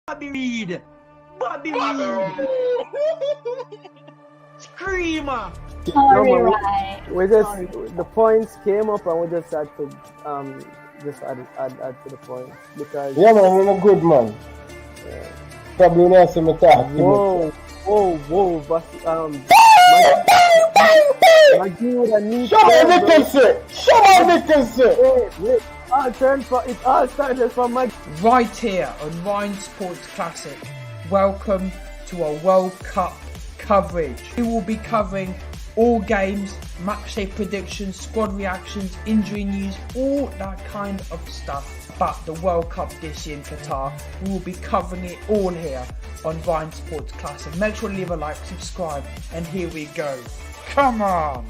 Bobby Reed. Bobby Reed. Screamer. Sorry, No, man, right. we just Sorry. the points came up and we just had to just add to the points because Yeah, man, I'm a good man. Probably not some attack. whoa, but Maggie with a knee. Show my Nicholson! Show my Nicholson! Wait. It all started from Maggie. Right here on Ryan Sports Classic. Welcome to our World Cup coverage. We will be covering all games, matchday predictions, squad reactions, injury news, all that kind of stuff about the World Cup this year in Qatar. We will be covering it all here on Ryan Sports Classic. Make sure to leave a like, subscribe, and here we go. Come on!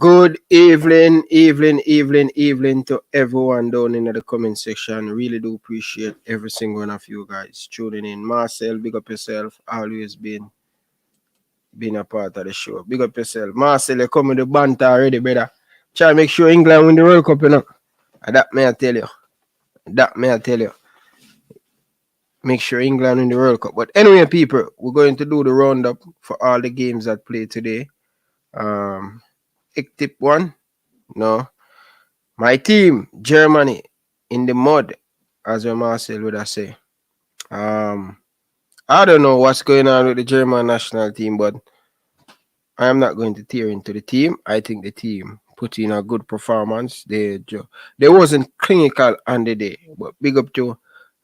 Good evening to everyone down in the comment section. Really do appreciate every single one of you guys tuning in. Marcel, big up yourself. Always been a part of the show. Big up yourself. Marcel, you come with the banter already, brother. Try to make sure England win the World Cup, you know. That may I tell you. Make sure England win the World Cup. But anyway, people, we're going to do the roundup for all the games that play today. Tip one, no. My team, Germany, in the mud, as Marcel would have say. I don't know what's going on with the German national team, but I am not going to tear into the team. I think the team put in a good performance. They wasn't clinical on the day, but big up to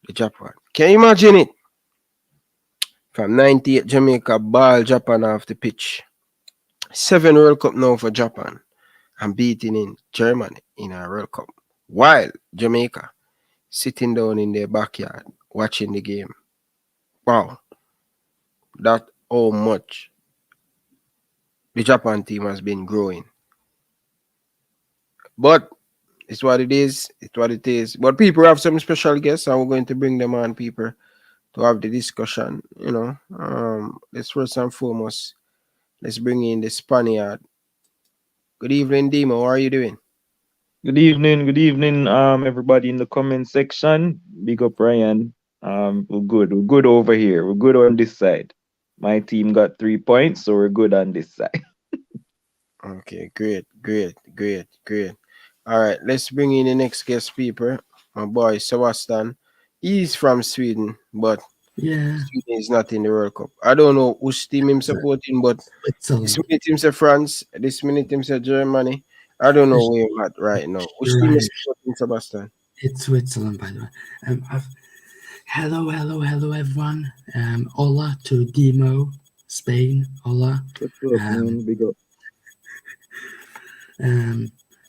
the Japan. Can you imagine it? From 98, Jamaica ball Japan off the pitch. 7 World Cup now for Japan and beating in Germany in a World Cup. While Jamaica sitting down in their backyard watching the game. Wow. That's how much the Japan team has been growing. But it's what it is. But people have some special guests and we're going to bring them on, people, to have the discussion. You know, let's first and foremost, let's bring in the Spaniard. Good evening, Dimo. How are you doing? Good evening, everybody in the comment section. Big up, Ryan. We're good over here. We're good on this side. My team got 3 points, so we're good on this side. Okay, great. All right, let's bring in the next guest, people. My boy, Sebastian. He's from Sweden, but Sweden is not in the World Cup. I don't know which team I'm supporting, but this minute him say France, this minute him say Germany. I don't know where I'm at right now. Which team is supporting, Sebastian? It's Switzerland, by the way. Hello, everyone. Hola to Dimo, Spain. Hola. Big up.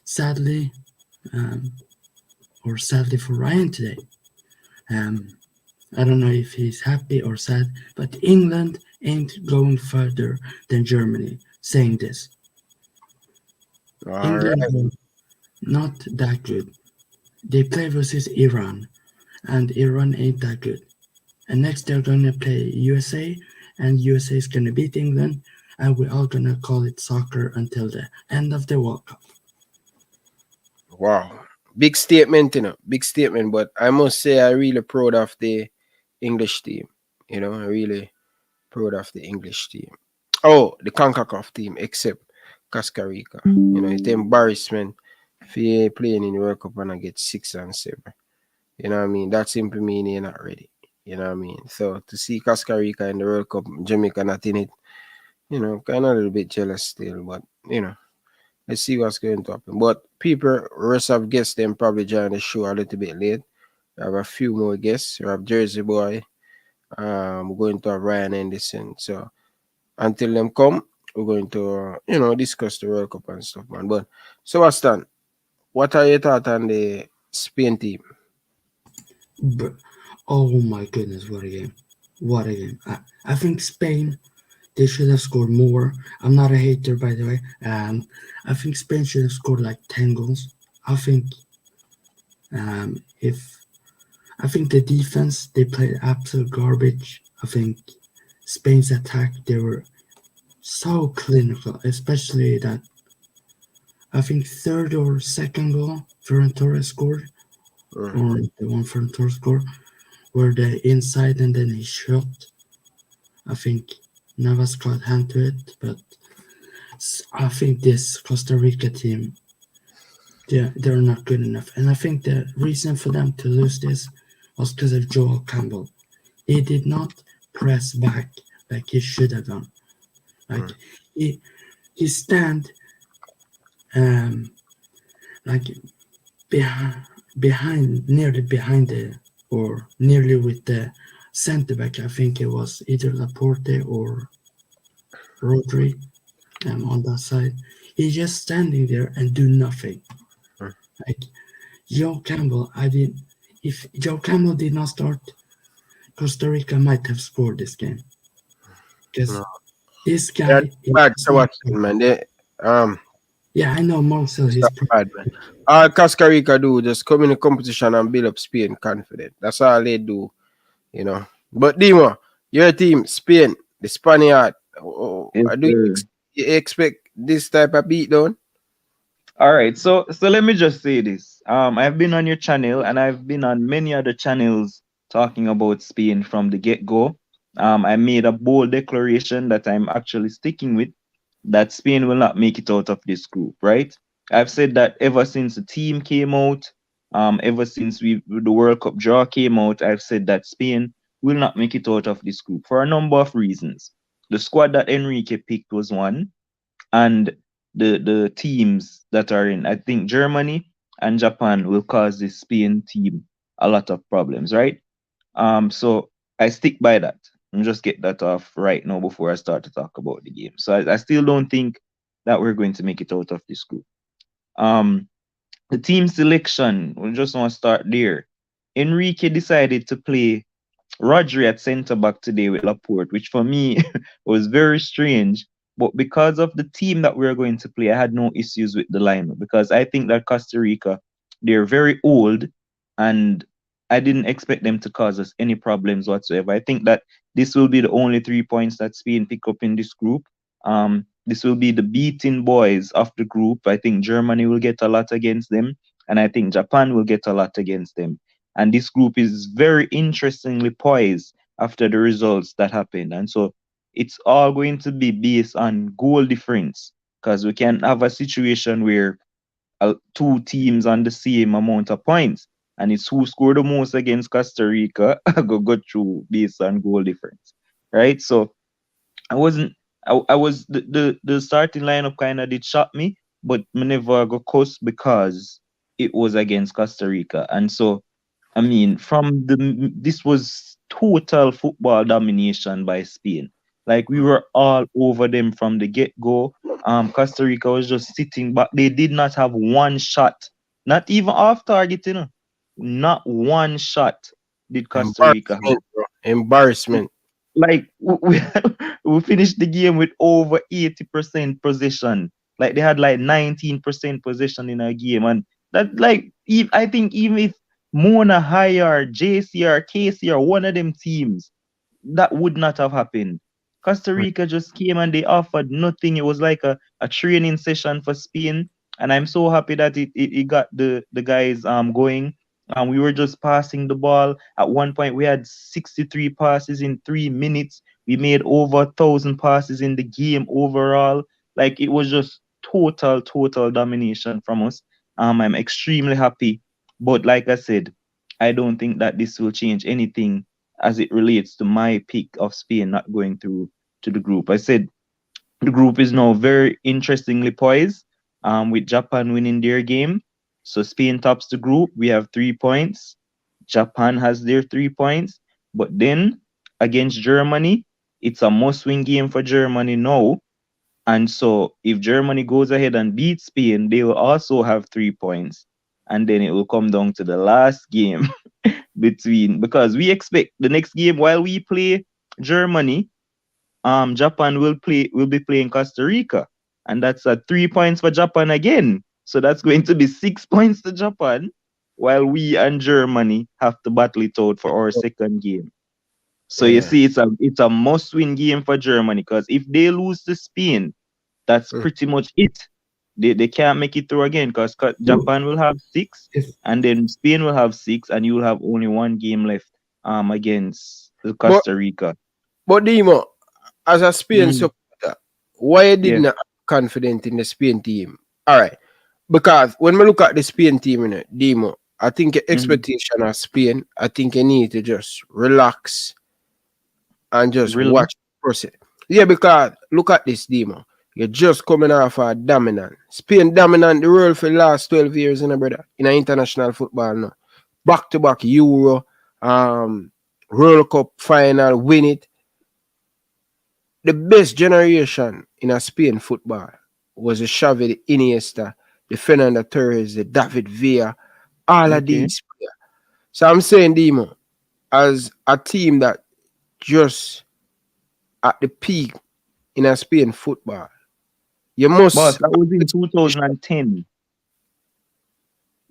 Sadly for Ryan today. I don't know if he's happy or sad, but England ain't going further than Germany, saying this. England are not that good. They play versus Iran, and Iran ain't that good. And next they're gonna play USA, and USA is gonna beat England, and we're all gonna call it soccer until the end of the World Cup. Wow. Big statement, but I must say I'm really proud of the English team. You know, I'm really proud of the English team. Oh, the CONCACAF team, except Costa Rica. You know, it's embarrassment for playing in the World Cup and I get 6 and 7. You know what I mean? That simply means you're not ready. You know what I mean? So to see Costa Rica in the World Cup, Jamaica not in it, you know, kind of a little bit jealous still, but you know, let's see what's going to happen. But people, rest of guests, them probably join the show a little bit late. We have a few more guests. We have Jersey Boy. We're going to have Ryan Anderson. So until them come, we're going to, discuss the World Cup and stuff, man. But Sebastian, what are your thoughts on the Spain team? Oh my goodness, what a game. What a game. I think Spain, they should have scored more. I'm not a hater, by the way. I think Spain should have scored like 10 goals. I think I think the defense, they played absolute garbage. I think Spain's attack, they were so clinical, especially that I think third or second goal Ferran Torres scored, or the one Ferran Torres scored, where the inside and then he shot. I think Navas got hand to it, but I think this Costa Rica team, they're not good enough. And I think the reason for them to lose this was because of Joel Campbell. He did not press back like he should have done. Like he stand like nearly behind the, or nearly with the center back. I think it was either Laporte or Rodri on that side. He's just standing there and do nothing. Like Joe Campbell, if Joe Campbell did not start, Costa Rica might have scored this game. Because this guy yeah, I know Marcel is bad, man. All Costa Rica do just come in the competition and build up Spain confident. That's all they do, you know. But Dimo, your team, Spain, the Spaniard, do you expect this type of beatdown? All right, so let me just say this. I've been on your channel and I've been on many other channels talking about Spain from the get-go. I made a bold declaration that I'm actually sticking with, that Spain will not make it out of this group, right? I've said that ever since the team came out, ever since the World Cup draw came out, I've said that Spain will not make it out of this group for a number of reasons. The squad that Enrique picked was one, and the teams that are in, I think Germany and Japan will cause this Spain team a lot of problems, right? So I stick by that. And just get that off right now before I start to talk about the game. So I still don't think that we're going to make it out of this group. The team selection, we just want to start there. Enrique decided to play Rodri at centre back today with Laporte, which for me was very strange. But because of the team that we're going to play, I had no issues with the lineup, because I think that Costa Rica, they're very old, and I didn't expect them to cause us any problems whatsoever. I think that this will be the only 3 points that Spain pick up in this group. This will be the beating boys of the group. I think Germany will get a lot against them, and I think Japan will get a lot against them. And this group is very interestingly poised after the results that happened. And so it's all going to be based on goal difference, because we can have a situation where two teams on the same amount of points, and it's who scored the most against Costa Rica go through based on goal difference, right? So I was the starting lineup kind of did shock me, but I never go cuss because it was against Costa Rica. And so I mean, this was total football domination by Spain. Like, we were all over them from the get-go. Costa Rica was just sitting back. They did not have one shot, not even off target, you know. Not one shot did Costa Rica have. Embarrassment. Like, we finished the game with over 80% possession. Like, they had like 19% possession in a game. And that, like, I think even if Mona Hire, JC or KC or one of them teams, that would not have happened. Costa Rica just came and they offered nothing. It was like a training session for Spain. And I'm so happy that it got the guys going. We were just passing the ball. At one point, we had 63 passes in 3 minutes. We made over 1,000 passes in the game overall. Like, it was just total domination from us. I'm extremely happy. But like I said, I don't think that this will change anything as it relates to my pick of Spain not going through to the group. I said the group is now very interestingly poised, with Japan winning their game. So Spain tops the group. We have 3 points. Japan has their 3 points. But then against Germany, it's a must-win game for Germany now. And so if Germany goes ahead and beats Spain, they will also have 3 points. And then it will come down to the last game between, because we expect the next game while we play Germany, Japan will be playing Costa Rica. And that's 3 points for Japan again. So that's going to be 6 points to Japan, while we and Germany have to battle it out for our second game. So you Yeah. see, it's a must-win game for Germany, because if they lose to Spain, that's pretty much it. They can't make it through again, because Japan will have 6, If and then Spain will have 6, and you will have only one game left against But Costa Rica. but Dimo, as a Spain Mm, supporter, why you yeah. didn't have confident in the Spain team? All right. Because when we look at the Spain team, Demo, I think your Mhm. expectation of Spain, I think you need to just relax and just Really? watch the process. Yeah, because look at this, Demo. You're just coming off a dominant. Spain dominant the world for the last 12 years, brother, in international football now. Back to back Euro, um, World Cup final, win it. The best generation in a Spain football was the Xavi, the Iniesta, the Fernando Torres, the David Villa, all of Okay. these players. So I'm saying, Demo, as a team that just at the peak in a Spain football, you Boss, must that was in 2010.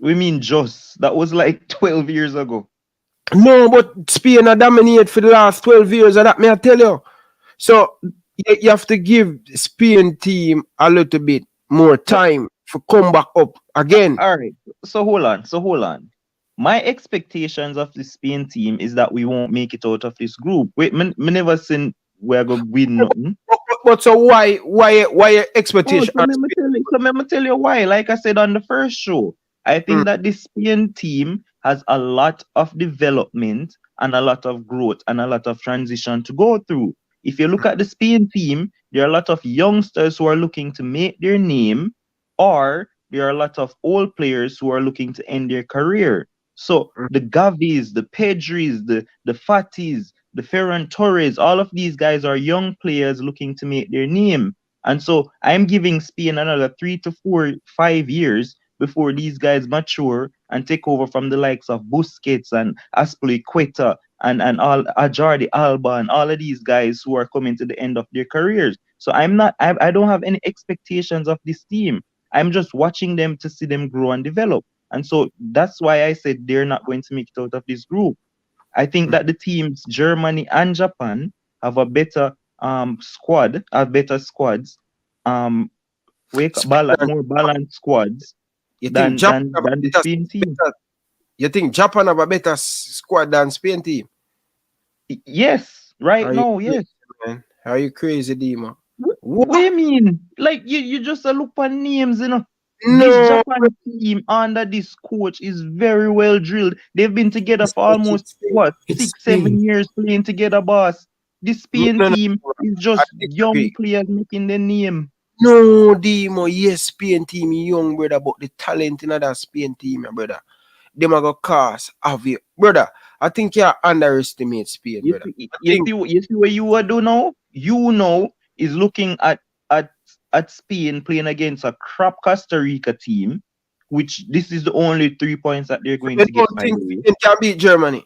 We mean just. That was like 12 years ago. no, but Spain are dominate for the last 12 years, and that may I tell you. So you have to give Spain team a little bit more No, time for come back up again. all right. So hold on. So hold on. My expectations of the Spain team is that we won't make it out of this group. Wait, me never seen we're gonna win nothing. But so why your Oh, expectation so on let me tell you, why. Like I said on the first show, I Spain? think that the Spain team has a lot of development and a lot of growth and a lot of transition to go through. If you look at the Spain team, there are a lot of youngsters who are looking to make their name, or there are a lot of old players who are looking to end their career. So the Gavis, the Pedris, the Fatis, the Ferran Torres, all of these guys are young players looking to make their name. And so I'm giving Spain another 3 to 4, 5 years before these guys mature and take over from the likes of Busquets and Aspilicueta and all Jordi Alba and all of these guys who are coming to the end of their careers. So I don't have any expectations of this team. I'm just watching them to see them grow and develop. And so that's why I said they're not going to make it out of this group. I think that the teams Germany and Japan have a better have better squads, um, Spain and more balanced squads you think Japan have a than the Spain team. better you think Japan have a better squad than Spain team? Yes, right Are you now, crazy, yes. man? Are you crazy, Dima? What do What? you mean? Like you just look at names, you know. This No, Japan team under this coach is very well drilled. They've been together for it's almost Spain. what It's 6, 7 Spain. years playing together, boss. This no, Spain no, team is I just young disagree. players making their name. No, Dimo, yes, Spain team young, brother, but the talent in that Spain team, brother. Them are gonna cause have you, brother. I think you underestimate Spain, You brother. see, I think you see what you are do now? You know is looking at at Spain playing against a crap Costa Rica team, which this is the only 3 points that they're going they to get, don't by think the way. Spain can beat Germany.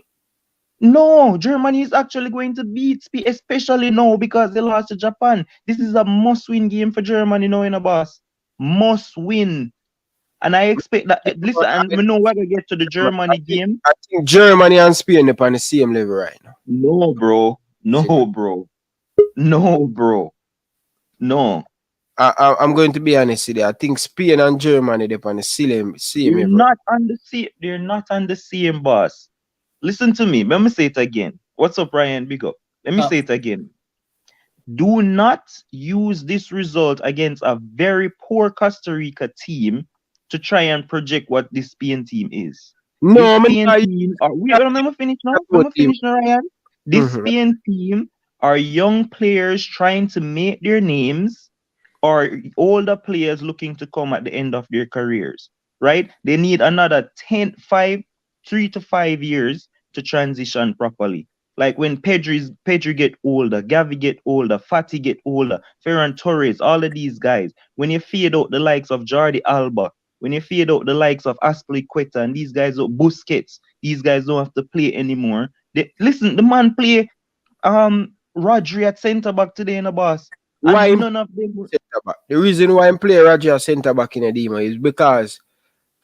No, Germany is actually going to beat Spain, especially now because they lost to Japan. This is a must-win game for Germany now, in a boss. Must win. And I expect that. But Listen, and we know we're gonna get to the Germany game. I think Germany and Spain are on the same level right now. No, bro. See me? No, bro. No, bro. No. I'm going to be honest with you. I think Spain and Germany they're on the same They're level. not on the same. They're not on the same boss. Listen to me. Let me say it again. What's up, Ryan? Big up. Let me Uh, say it again. Do not use this result against a very poor Costa Rica team to try and project what this Spain team is. No, This I mean, Spain team are wait, let me finish now. Let me team. finish now, Ryan. This Mhm. Spain team are young players trying to make their names, or older players looking to come at the end of their careers, right? They need another 3 to 5 years to transition properly. Like when Pedri get older, Gavi get older, Fati get older, Ferran Torres, all of these guys. When you fade out the likes of Jordi Alba, when you fade out the likes of Aspilicueta and these guys, Busquets, these guys don't have to play anymore. Listen, the man play Rodri at centre back today in the boss. Why And none of them. centre back? The reason why I'm playing Roger centre back in Edema is because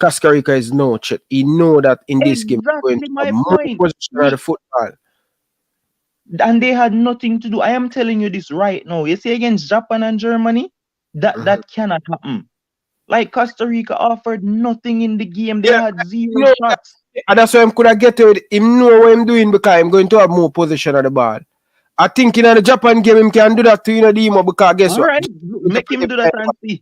Costa Rica is no threat. He know that in this game he's going Exactly to my have more point. position of the football. And they had nothing to do. I am telling you this right now. You see, against Japan and Germany, that cannot happen. Like Costa Rica offered nothing in the game. They had zero shots. And that's why I'm gonna get to it. Him know what I'm doing because I'm going to have more position of the ball. I think in the Japan game him can do that to Demo because guess All what? right, make him do that and see.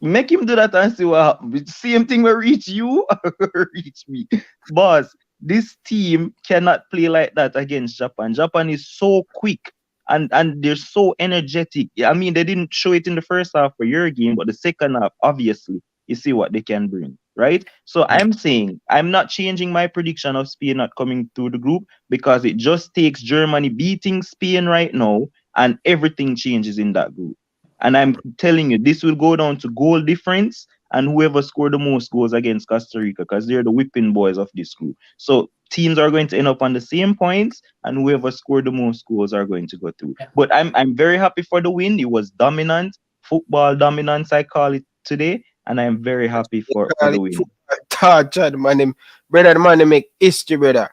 Make him do that and see what happens. Same thing will reach you or reach me. Boss, this team cannot play like that against Japan. Japan is so quick and they're so energetic. I mean, they didn't show it in the first half for your game, but the second half, obviously, you see what they can bring, right? So I'm saying I'm not changing my prediction of Spain not coming through the group because it just takes Germany beating Spain right now and everything changes in that group. And I'm telling you, this will go down to goal difference and whoever scored the most goals against Costa Rica because they're the whipping boys of this group. So teams are going to end up on the same points and whoever scored the most goals are going to go through. But I'm very happy for the win. It was dominant, football dominance, I call it today. And I'm very happy for the win. Man, brother, the man, they make history, brother.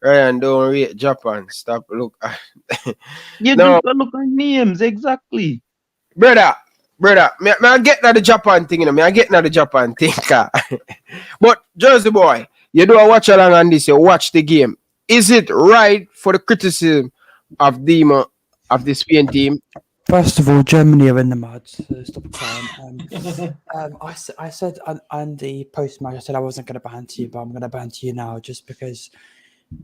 Ryan, don't rate Japan. Stop. Look. You No. just look at names, exactly. Brother, me I get now the Japan thing, you know. Me I get now the Japan thing. But Jersey boy, you do a watch along on this, you watch the game. Is it right for the criticism of Demo of the Spain team? First of all, Germany are in the mud, so stop crying. I said on the post-match, I said I wasn't going to banter you, but I'm going to banter you now just because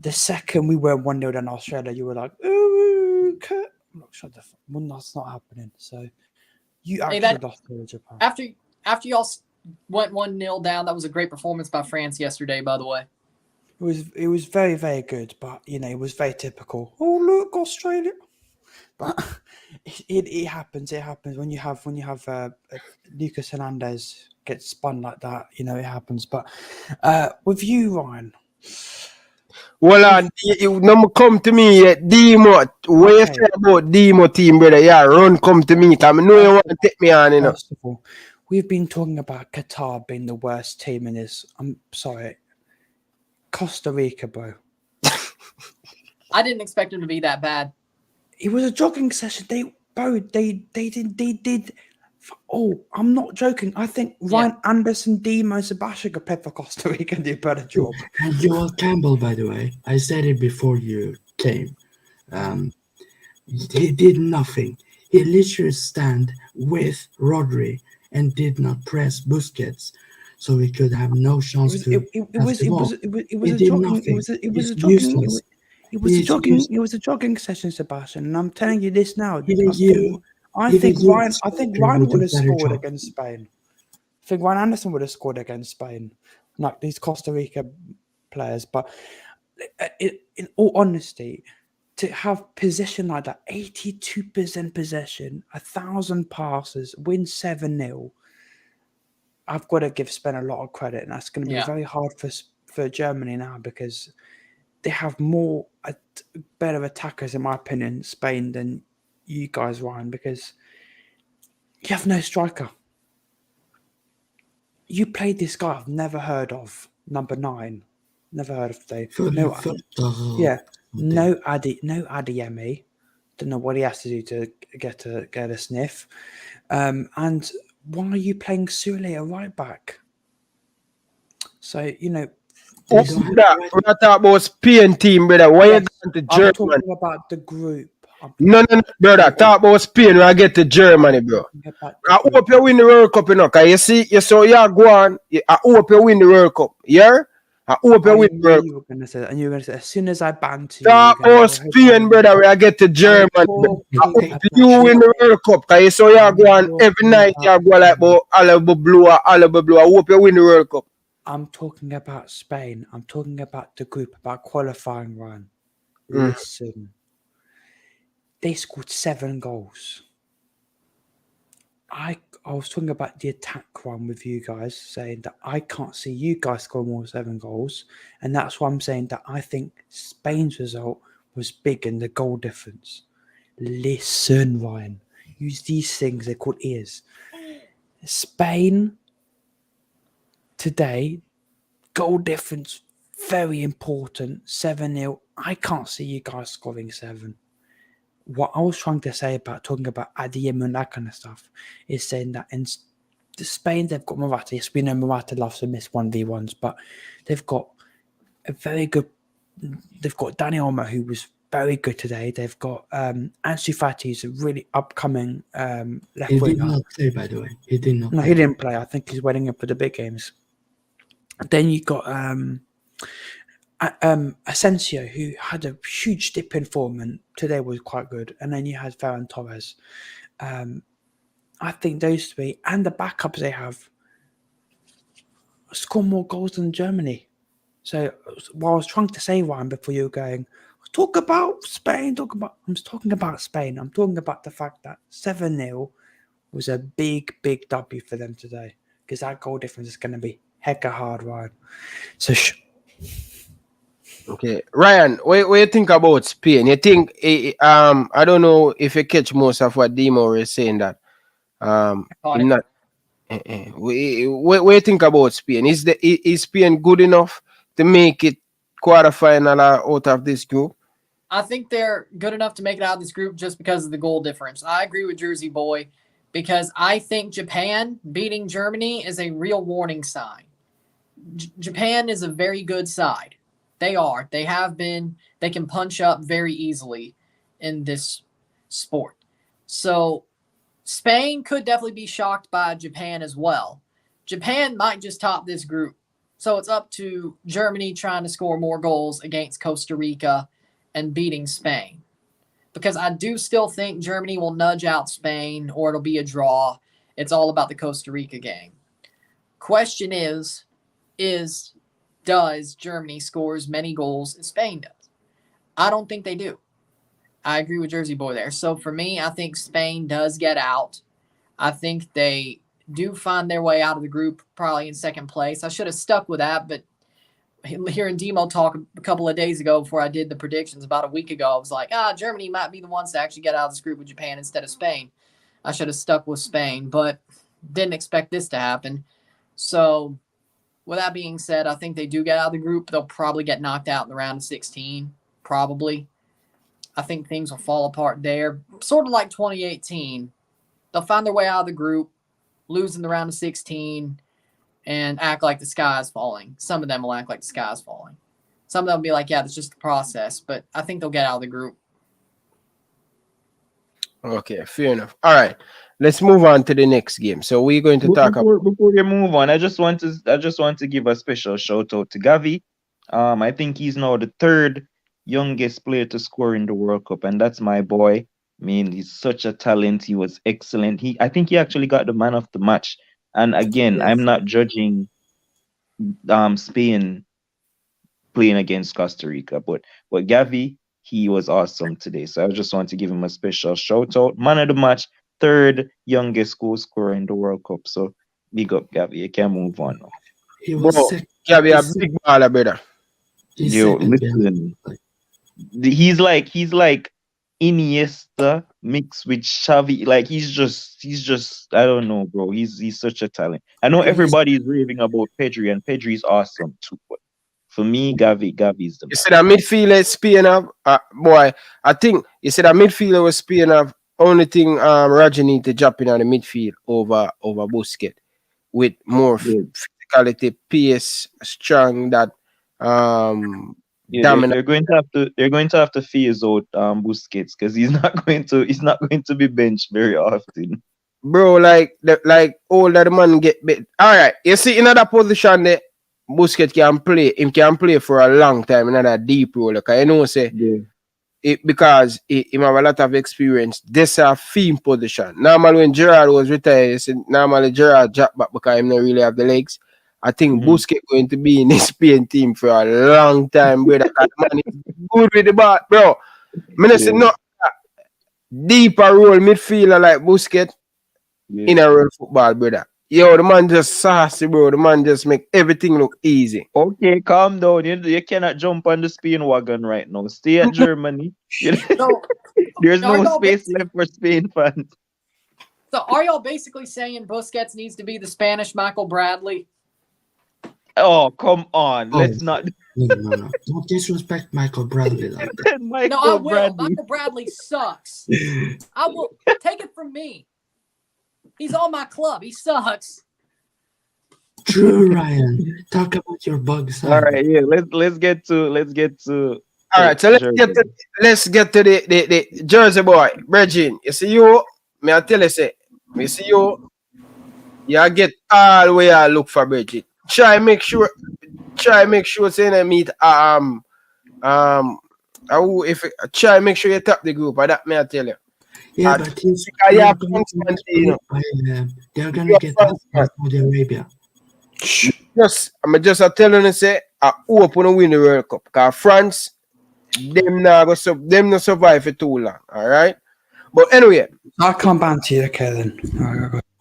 the second we were 1-0 down Australia, you were like, ooh, look, shut the fuck. Well, that's not happening. So you actually lost to Japan. After y'all went 1-0 down, that was a great performance by France yesterday, by the way. It was very, very good, but it was very typical. Oh, look, Australia. But it happens. It happens when you have Lucas Hernandez get spun like that. It happens. But with you, Ryan. Well, you no come to me yet, Demo. What you say about Demo team, brother? Yeah, run, come to me. Because I know you want to take me on, First of all, we've been talking about Qatar being the worst team in this. I'm sorry. Costa Rica, bro. I didn't expect him to be that bad. It was a jogging session. They did. Oh, I'm not joking. I think Ryan Anderson, Demo, Sebastian could play for Costa Rica and do a better job. And Joel Campbell, by the way, I said it before you came. He did nothing. He literally stand with Rodri and did not press Busquets, so he could have no chance to. It was a jogging session, Sebastian, and I'm telling you this now. I think Ryan would have scored against Spain. I think Ryan Anderson would have scored against Spain, like these Costa Rica players. But in all honesty, to have possession like that, 82% possession, 1,000 passes, win 7-0, I've got to give Spain a lot of credit, and that's going to be very hard for Germany now because they have better attackers, in my opinion, Spain, than you guys, Ryan, because you have no striker. You played this guy I've never heard of, number 9. Never heard of Dave. No Adeyemi. Don't know what he has to do to get a sniff. And why are you playing Sule at right back? So, we're not talking about Spain team, brother. Why you going to Germany? I'm talking about the group. No, brother. Talk about Spain when I get to Germany, bro. I hope you win the World Cup, because you see, you saw you go on. I hope you win the World Cup. Yeah? I hope you win the World Cup. You were going to say, as soon as I banter you. Talk about Spain, brother, when I get to Germany. I hope you win the World Cup, because you saw you go on every night. You go like Oliver Blue. I hope you win the World Cup. I'm talking about Spain. I'm talking about the group, about qualifying run. Listen, they scored 7 goals. I was talking about the attack run with you guys, saying that I can't see you guys score more than 7 goals, and that's why I'm saying that I think Spain's result was big in the goal difference. Listen, Ryan, use these things, they're called ears. Spain today, goal difference, very important, 7-0. I can't see you guys scoring 7. What I was trying to say about talking about Adiem and that kind of stuff is saying that in Spain, they've got Morata. Yes, we know Morata loves to miss 1v1s, but they've got a very good... They've got Dani Olmo, who was very good today. They've got Ansu Fati, who's a really upcoming left He did winger. not play, by the way. He did not No, play. he didn't play. I think he's waiting up for the big games. Then you got Asensio, who had a huge dip in form and today was quite good. And then you had Ferran Torres. I think those 3 and the backups they have score more goals than Germany. So what I was trying to say, Ryan, before you were going, talk about Spain, I'm talking about Spain. I'm talking about the fact that 7-0 was a big, big W for them today. Because that goal difference is going to be hecka hard, Ryan. So Okay, Ryan, what you think about Spain? You think I don't know if you catch most of what Demo was saying that him not. What you think about Spain? Is Spain good enough to make it quarterfinal out of this group? I think they're good enough to make it out of this group just because of the goal difference. I agree with Jersey Boy because I think Japan beating Germany is a real warning sign. Japan is a very good side. They are. They have been. They can punch up very easily in this sport. So Spain could definitely be shocked by Japan as well. Japan might just top this group. So it's up to Germany trying to score more goals against Costa Rica and beating Spain. Because I do still think Germany will nudge out Spain or it'll be a draw. It's all about the Costa Rica game. Question is does Germany score as many goals as Spain does? I don't think they do. I agree with Jersey Boy there. So for me, I think Spain does get out. I think they do find their way out of the group, probably in second place. I should have stuck with that, but hearing Demo talk a couple of days ago before I did the predictions about a week ago, I was like, Germany might be the ones to actually get out of this group with Japan instead of Spain. I should have stuck with Spain, but didn't expect this to happen. So with that being said, I think they do get out of the group. They'll probably get knocked out in the round of 16, probably. I think things will fall apart there. Sort of like 2018. They'll find their way out of the group, lose in the round of 16, and act like the sky is falling. Some of them will act like the sky is falling. Some of them will be like, yeah, that's just the process. But I think they'll get out of the group. Okay, fair enough. All right, let's move on to the next game. So we're going to talk about... Before you move on, I just want to give a special shout out to Gavi. I think he's now the 3rd youngest player to score in the World Cup, and that's my boy. I mean, he's such a talent. He was excellent. I think he actually got the man of the match. And again, yes. I'm not judging Spain playing against Costa Rica, but Gavi, he was awesome today. So I just want to give him a special shout out. Man of the match, 3rd youngest goal scorer in the World Cup. So big up, Gavi. You can move on now. He was Gavi, a big baller, brother. Yo, listen. He's like Iniesta mixed with Xavi. Like he's just I don't know, bro. He's such a talent. I know everybody is raving about Pedri, and Pedri's awesome too. But for me, Gavi's the man. You said that midfielder Spain have boy. I think you said that midfielder was Spain have. Only thing Roger need to drop in on the midfield over Busquets with more physicality, pace, strong that Yeah, they're going to have to phase out Busquets because he's not going to be benched very often. Bro, like all that man get bit. All right, you see in that position there, Busquets can play. Him can play for a long time in that deep role. Because you know say because he have a lot of experience. This is a theme position. Normally when Gerrard was retired, you see, normally Gerrard dropped back because he don't really have the legs. I think Busquets going to be in the Spain team for a long time, brother. That man is good with the ball, bro. I say no deeper role midfielder like Busquets in a real football, brother. Yo, the man just saucy, bro. The man just make everything look easy. Okay, calm down. You cannot jump on the Spain wagon right now. Stay at Germany. So, There's are no y'all space left for Spain fans. So are y'all basically saying Busquets needs to be the Spanish Michael Bradley? Oh, come on. Oh. Let's not. No. Don't disrespect Michael Bradley like that. No, I will. Michael Bradley sucks. I will. Take it from me. He's on my club. He sucks. True, Ryan. Talk about your bugs. All right, yeah. Let's get to. All right, so let's get to the Jersey boy, Virgin. You see you, me I tell you say, me see you. You get all the way I look for Bridget. Try make sure say they meet if try make sure you tap the group. That may I tell you. Yeah, but they're gonna get out of Saudi Arabia. I'm just telling you say I hope to win the World Cup. Because France, them not survive for too long. Alright? But anyway. I can't banter you, okay then.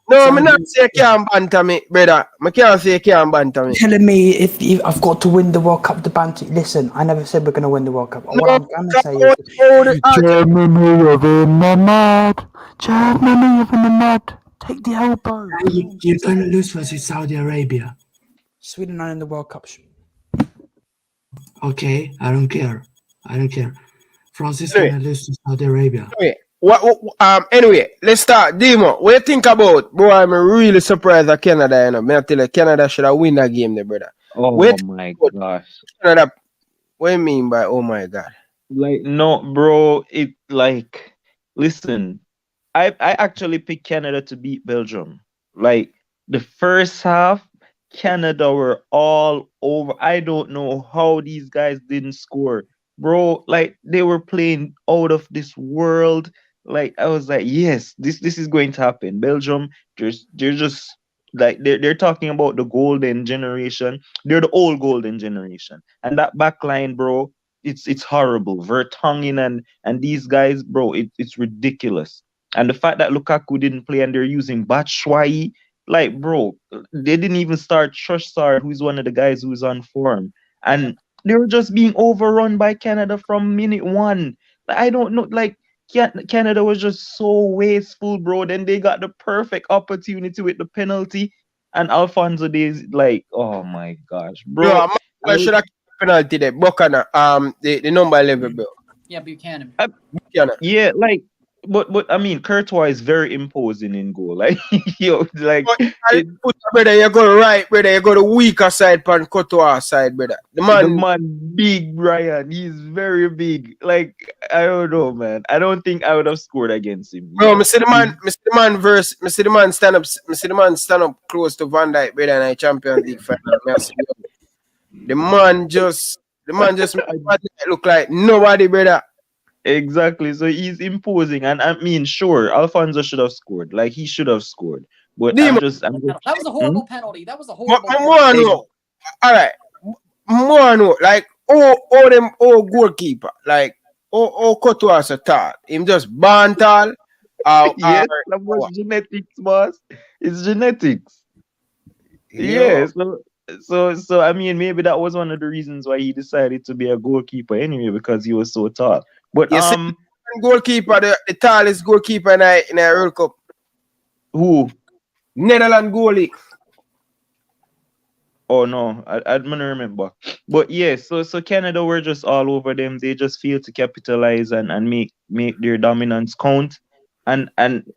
No, I'm not saying you can't banter me, brother. I can't say you can't banter me. Telling me if I've got to win the World Cup to banter. Listen, I never said we're going to win the World Cup. What I'm going to say is Germany are in the mud. Germany are in the mud. Take the elbow. You're going to lose versus Saudi Arabia. Sweden are in the World Cup. Okay, I don't care. France is going to lose to Saudi Arabia. Anyway, let's start. Demo, what you think about? Bro, I'm really surprised at Canada, you know. I tell you, Canada should have win that game there, brother. Oh my gosh. Canada, what do you mean by oh my god? Like, no, bro, it like listen, I actually picked Canada to beat Belgium. Like the first half, Canada were all over. I don't know how these guys didn't score. Bro, like they were playing out of this world. Like I was like, yes, this is going to happen. Belgium, they're just like they're talking about the golden generation. They're the old golden generation. And that back line, bro, it's horrible. Vertonghen and these guys, bro, it's ridiculous. And the fact that Lukaku didn't play and they're using Batshuayi, like, bro, they didn't even start Trossard, who's one of the guys who's on form. And they were just being overrun by Canada from minute one. Like, I don't know, like Canada was just so wasteful, bro. Then they got the perfect opportunity with the penalty, and Alfonso Davies, like, oh my gosh, bro. I should have penalty there. Buchanan, the number 11, bro. Yeah, Buchanan. Yeah, like, but I mean, Courtois is very imposing in goal. Like, yo, like, brother, you go right, brother. You go the weaker side, pan Courtois side, brother. The man big, Ryan. He's very big. Like, I don't know, man. I don't think I would have scored against him. Bro, I see the man stand up close to Van Dijk, brother, in a Champions League final. The man just look like nobody, brother. Exactly. So he's imposing, and I mean, sure, Alfonso should have scored. Like, he should have scored. But that was a horrible penalty. That was a horrible penalty. All right. Like, goalkeeper. Like, Courtois a tall. Him just born tall. Yes, that was genetics, boss. It's genetics. Yes. So I mean, maybe that was one of the reasons why he decided to be a goalkeeper anyway, because he was so tall. But goalkeeper, the tallest goalkeeper in a World Cup. Who? Netherlands goalie. Oh no, I don't remember. But yes, so Canada were just all over them. They just failed to capitalize and make their dominance count. And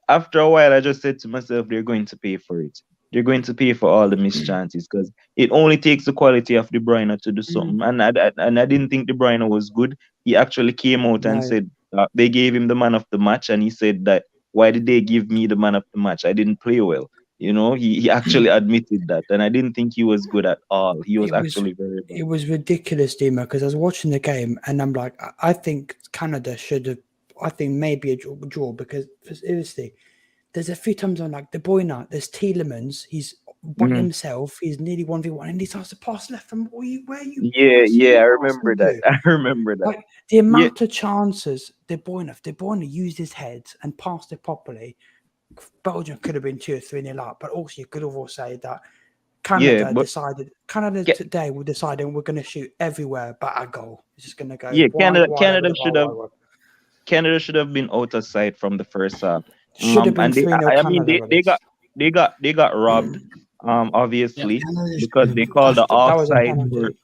after a while, I just said to myself, they're going to pay for it. They're going to pay for all the missed chances, because it only takes the quality of De Bruyne to do something. And I didn't think De Bruyne was good. He actually came out and said they gave him the man of the match, and he said that, why did they give me the man of the match? I didn't play well. You know, he actually admitted that, and I didn't think he was good at all. He was actually very bad. It was ridiculous, Dima, because I was watching the game and I'm like, I think Canada should have, I think maybe a draw, because seriously, there's a few times on like De Bruyne, there's Tielemans, he's by himself. He's nearly 1v1 and he starts to pass left from where you Yeah, I remember that. I remember that. Like the amount of chances De Bruyne used his head and passed it properly. Belgium could have been 2 or 3-0 up, but also you could have also said that Canada today will decide we're going to shoot everywhere but our goal. It's just going to go. Yeah, Canada should have been out of sight from the first half. Should have been 3-0 Canada. They got robbed. Obviously, because they called the offside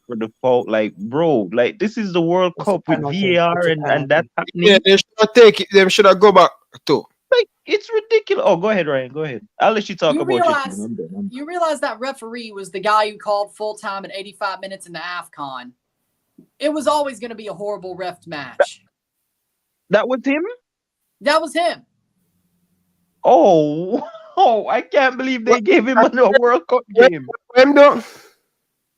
for the fault. Like, bro, like this is the World Cup with VAR and that's happening. Yeah, they should not take it. They should have go back too. Like, it's ridiculous. Oh, go ahead, Ryan. Go ahead. I'll let you talk about it. You realize that referee was the guy who called full time at 85 minutes in the AFCON. It was always going to be a horrible ref match. That was him? That was him. Oh, I can't believe they gave him a World Cup game.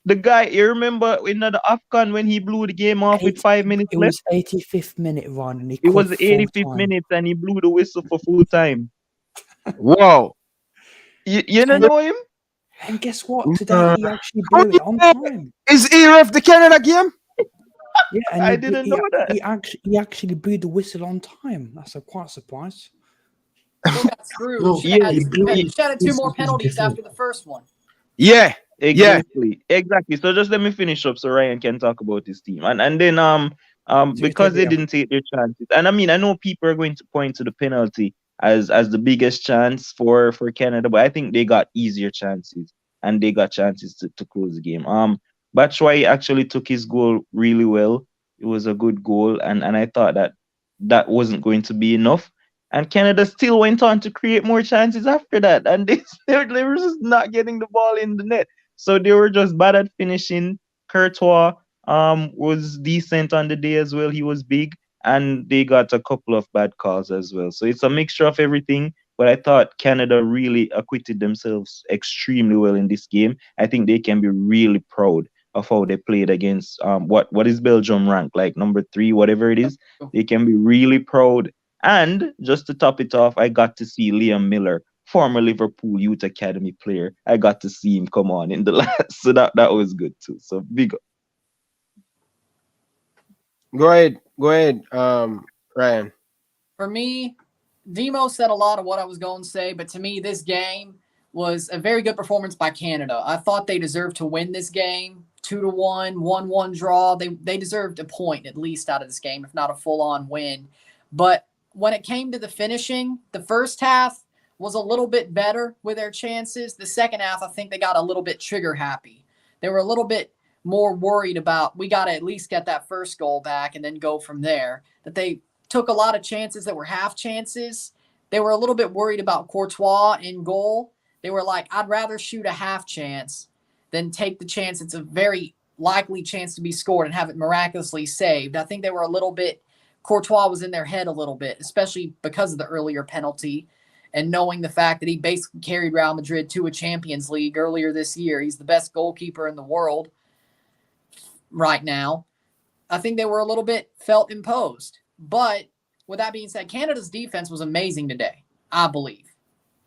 The guy, you remember in the AFCON when he blew the game off with 5 minutes left? It was 85th minute, Ron. And it was the 85th minute and he blew the whistle for full time. Wow. You don't know him? And guess what? Today he actually blew it on time. Is he ref the Canada game? Yeah, and I didn't know that. He actually blew the whistle on time. That's quite a surprise. Still got screwed. He had 2 more penalties after the first one. Yeah. Exactly. So just let me finish up so Ryan can talk about his team. And then because they didn't take their chances. And I mean, I know people are going to point to the penalty as the biggest chance for Canada, but I think they got easier chances and they got chances to close the game. Batshuayi actually took his goal really well. It was a good goal, and I thought that wasn't going to be enough. And Canada still went on to create more chances after that, and they were just not getting the ball in the net. So they were just bad at finishing. Courtois was decent on the day as well. He was big, and they got a couple of bad calls as well. So it's a mixture of everything. But I thought Canada really acquitted themselves extremely well in this game. I think they can be really proud of how they played against what is Belgium ranked, like number 3, whatever it is. They can be really proud. And just to top it off, I got to see Liam Miller, former Liverpool Youth Academy player. I got to see him come on in the last, so that was good too. So big up. Go ahead, Ryan. For me, Demo said a lot of what I was going to say, but to me, this game was a very good performance by Canada. I thought they deserved to win this game. 2-1, 1-1 draw. They deserved a point at least out of this game, if not a full-on win. But when it came to the finishing, the first half was a little bit better with their chances. The second half, I think they got a little bit trigger happy. They were a little bit more worried about, we got to at least get that first goal back and then go from there. That they took a lot of chances that were half chances. They were a little bit worried about Courtois in goal. They were like, I'd rather shoot a half chance than take the chance. It's a very likely chance to be scored and have it miraculously saved. I think they were a little bit, Courtois was in their head a little bit, especially because of the earlier penalty and knowing the fact that he basically carried Real Madrid to a Champions League earlier this year. He's the best goalkeeper in the world right now. I think they were a little bit felt imposed. But with that being said, Canada's defense was amazing today, I believe.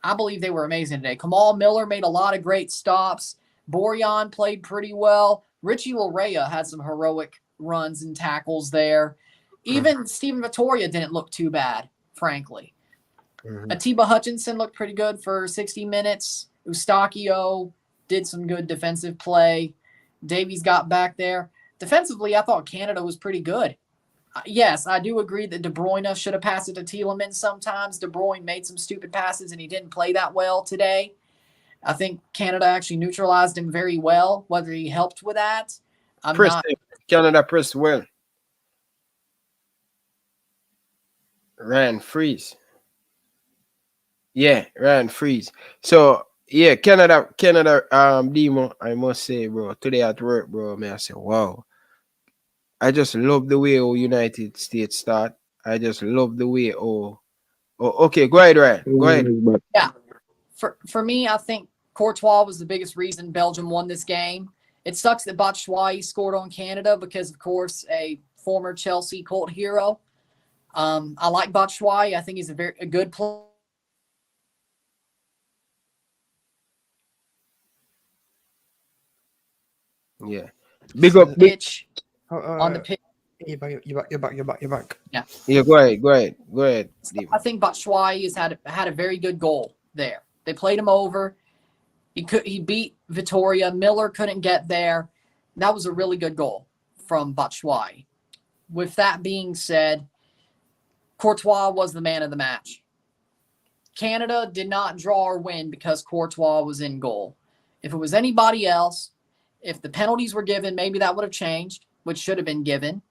I believe they were amazing today. Kamal Miller made a lot of great stops. Borjan played pretty well. Richie Laryea had some heroic runs and tackles there. Even Steven Vittoria didn't look too bad, frankly. Atiba Hutchinson looked pretty good for 60 minutes. Eustachio did some good defensive play. Davies got back there. Defensively, I thought Canada was pretty good. Yes, I do agree that De Bruyne should have passed it to Tielemans sometimes. De Bruyne made some stupid passes, and he didn't play that well today. I think Canada actually neutralized him very well. Whether he helped with that, Canada pressed well. Ryan freeze. Yeah, Ryan freeze. So yeah, Canada, Demo, I must say, bro, today at work, bro, man, I say, wow. I just love the way United States start. I just love the way okay, go ahead, Ryan. Go ahead. Yeah. For me, I think Courtois was the biggest reason Belgium won this game. It sucks that Batshuayi scored on Canada because, of course, a former Chelsea cult hero. I like Batshuayi. I think he's a good player. Yeah. Big up. Big, Pitch on the pitch. You're back. yeah, go ahead, Steve. I think Batshuayi has had a very good goal there. They played him over. He beat Vitoria. Miller couldn't get there. That was a really good goal from Batshuayi. With that being said, Courtois was the man of the match. Canada did not draw or win because Courtois was in goal. If it was anybody else, if the penalties were given, maybe that would have changed, which should have been given.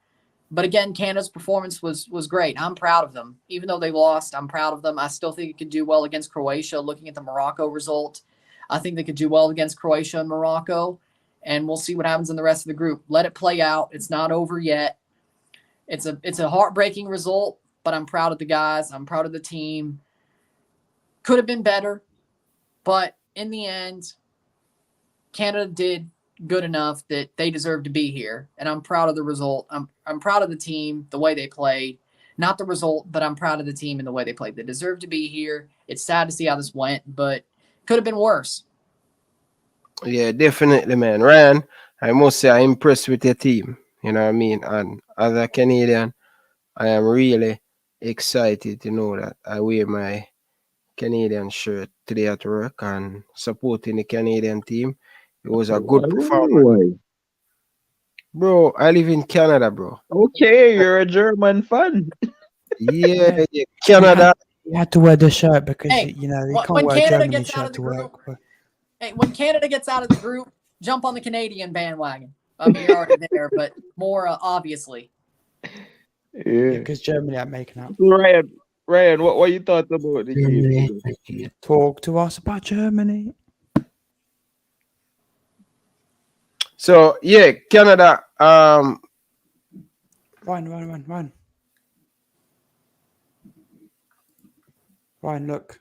But again, Canada's performance was great. I'm proud of them. Even though they lost, I'm proud of them. I still think it could do well against Croatia. Looking at the Morocco result, I think they could do well against Croatia and Morocco. And we'll see what happens in the rest of the group. Let it play out. It's not over yet. It's a heartbreaking result, but I'm proud of the guys. I'm proud of the team. Could have been better, but in the end, Canada did good enough that they deserve to be here, and I'm proud of the result. I'm proud of the team, the way they played. Not the result, but I'm proud of the team and the way they played. They deserve to be here. It's sad to see how this went, but could have been worse. Yeah, definitely, man. Ryan, I must say I'm impressed with your team. You know what I mean? And as a Canadian, I am really excited to know that I wear my Canadian shirt today at work and supporting the Canadian team. It was a good performance. Bro, I live in Canada, bro. Okay, you're a German fan. Yeah, Canada. You had to wear the shirt because Hey, you can't when wear a Canada Germany gets out of shirt the to group, work. But hey, when Canada gets out of the group, jump on the Canadian bandwagon. I mean, you're already there, but more obviously. Yeah. because Germany are making out. Ryan, what you thought about the Germany game? ain't making it. Talk to us about Germany. So yeah, Canada. Ryan. Ryan, look.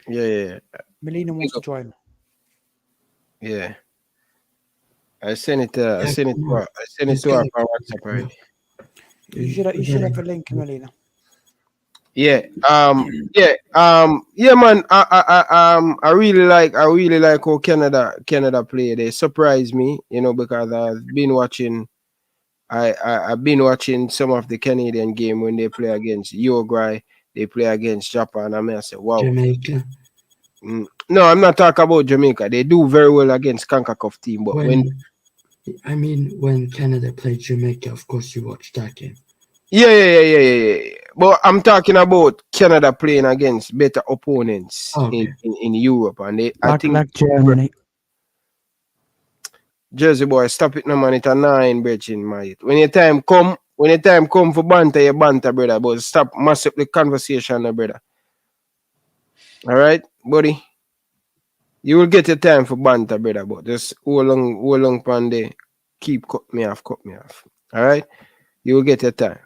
Yeah. Melina wants to join. Yeah. I sent it to her on WhatsApp already. You should have a link, Melina. Yeah. Yeah, man. I really like how Canada play. They surprised me, because I've been watching. I've been watching some of the Canadian game when they play against Uruguay. They play against Japan. I mean, I say, wow. Jamaica. No, I'm not talking about Jamaica. They do very well against CONCACAF team, but when Canada played Jamaica, of course you watched that game. Yeah. But I'm talking about Canada playing against better opponents in Europe, and I think like Germany. Jersey boy, stop it, no man. It's a 9, brethren, mate. When your time come for banter, you banter, brother. But stop mess up the conversation, brother. All right, buddy. You will get your time for banter, brother. But just hold on, pande. Keep cut me off. All right, you will get your time.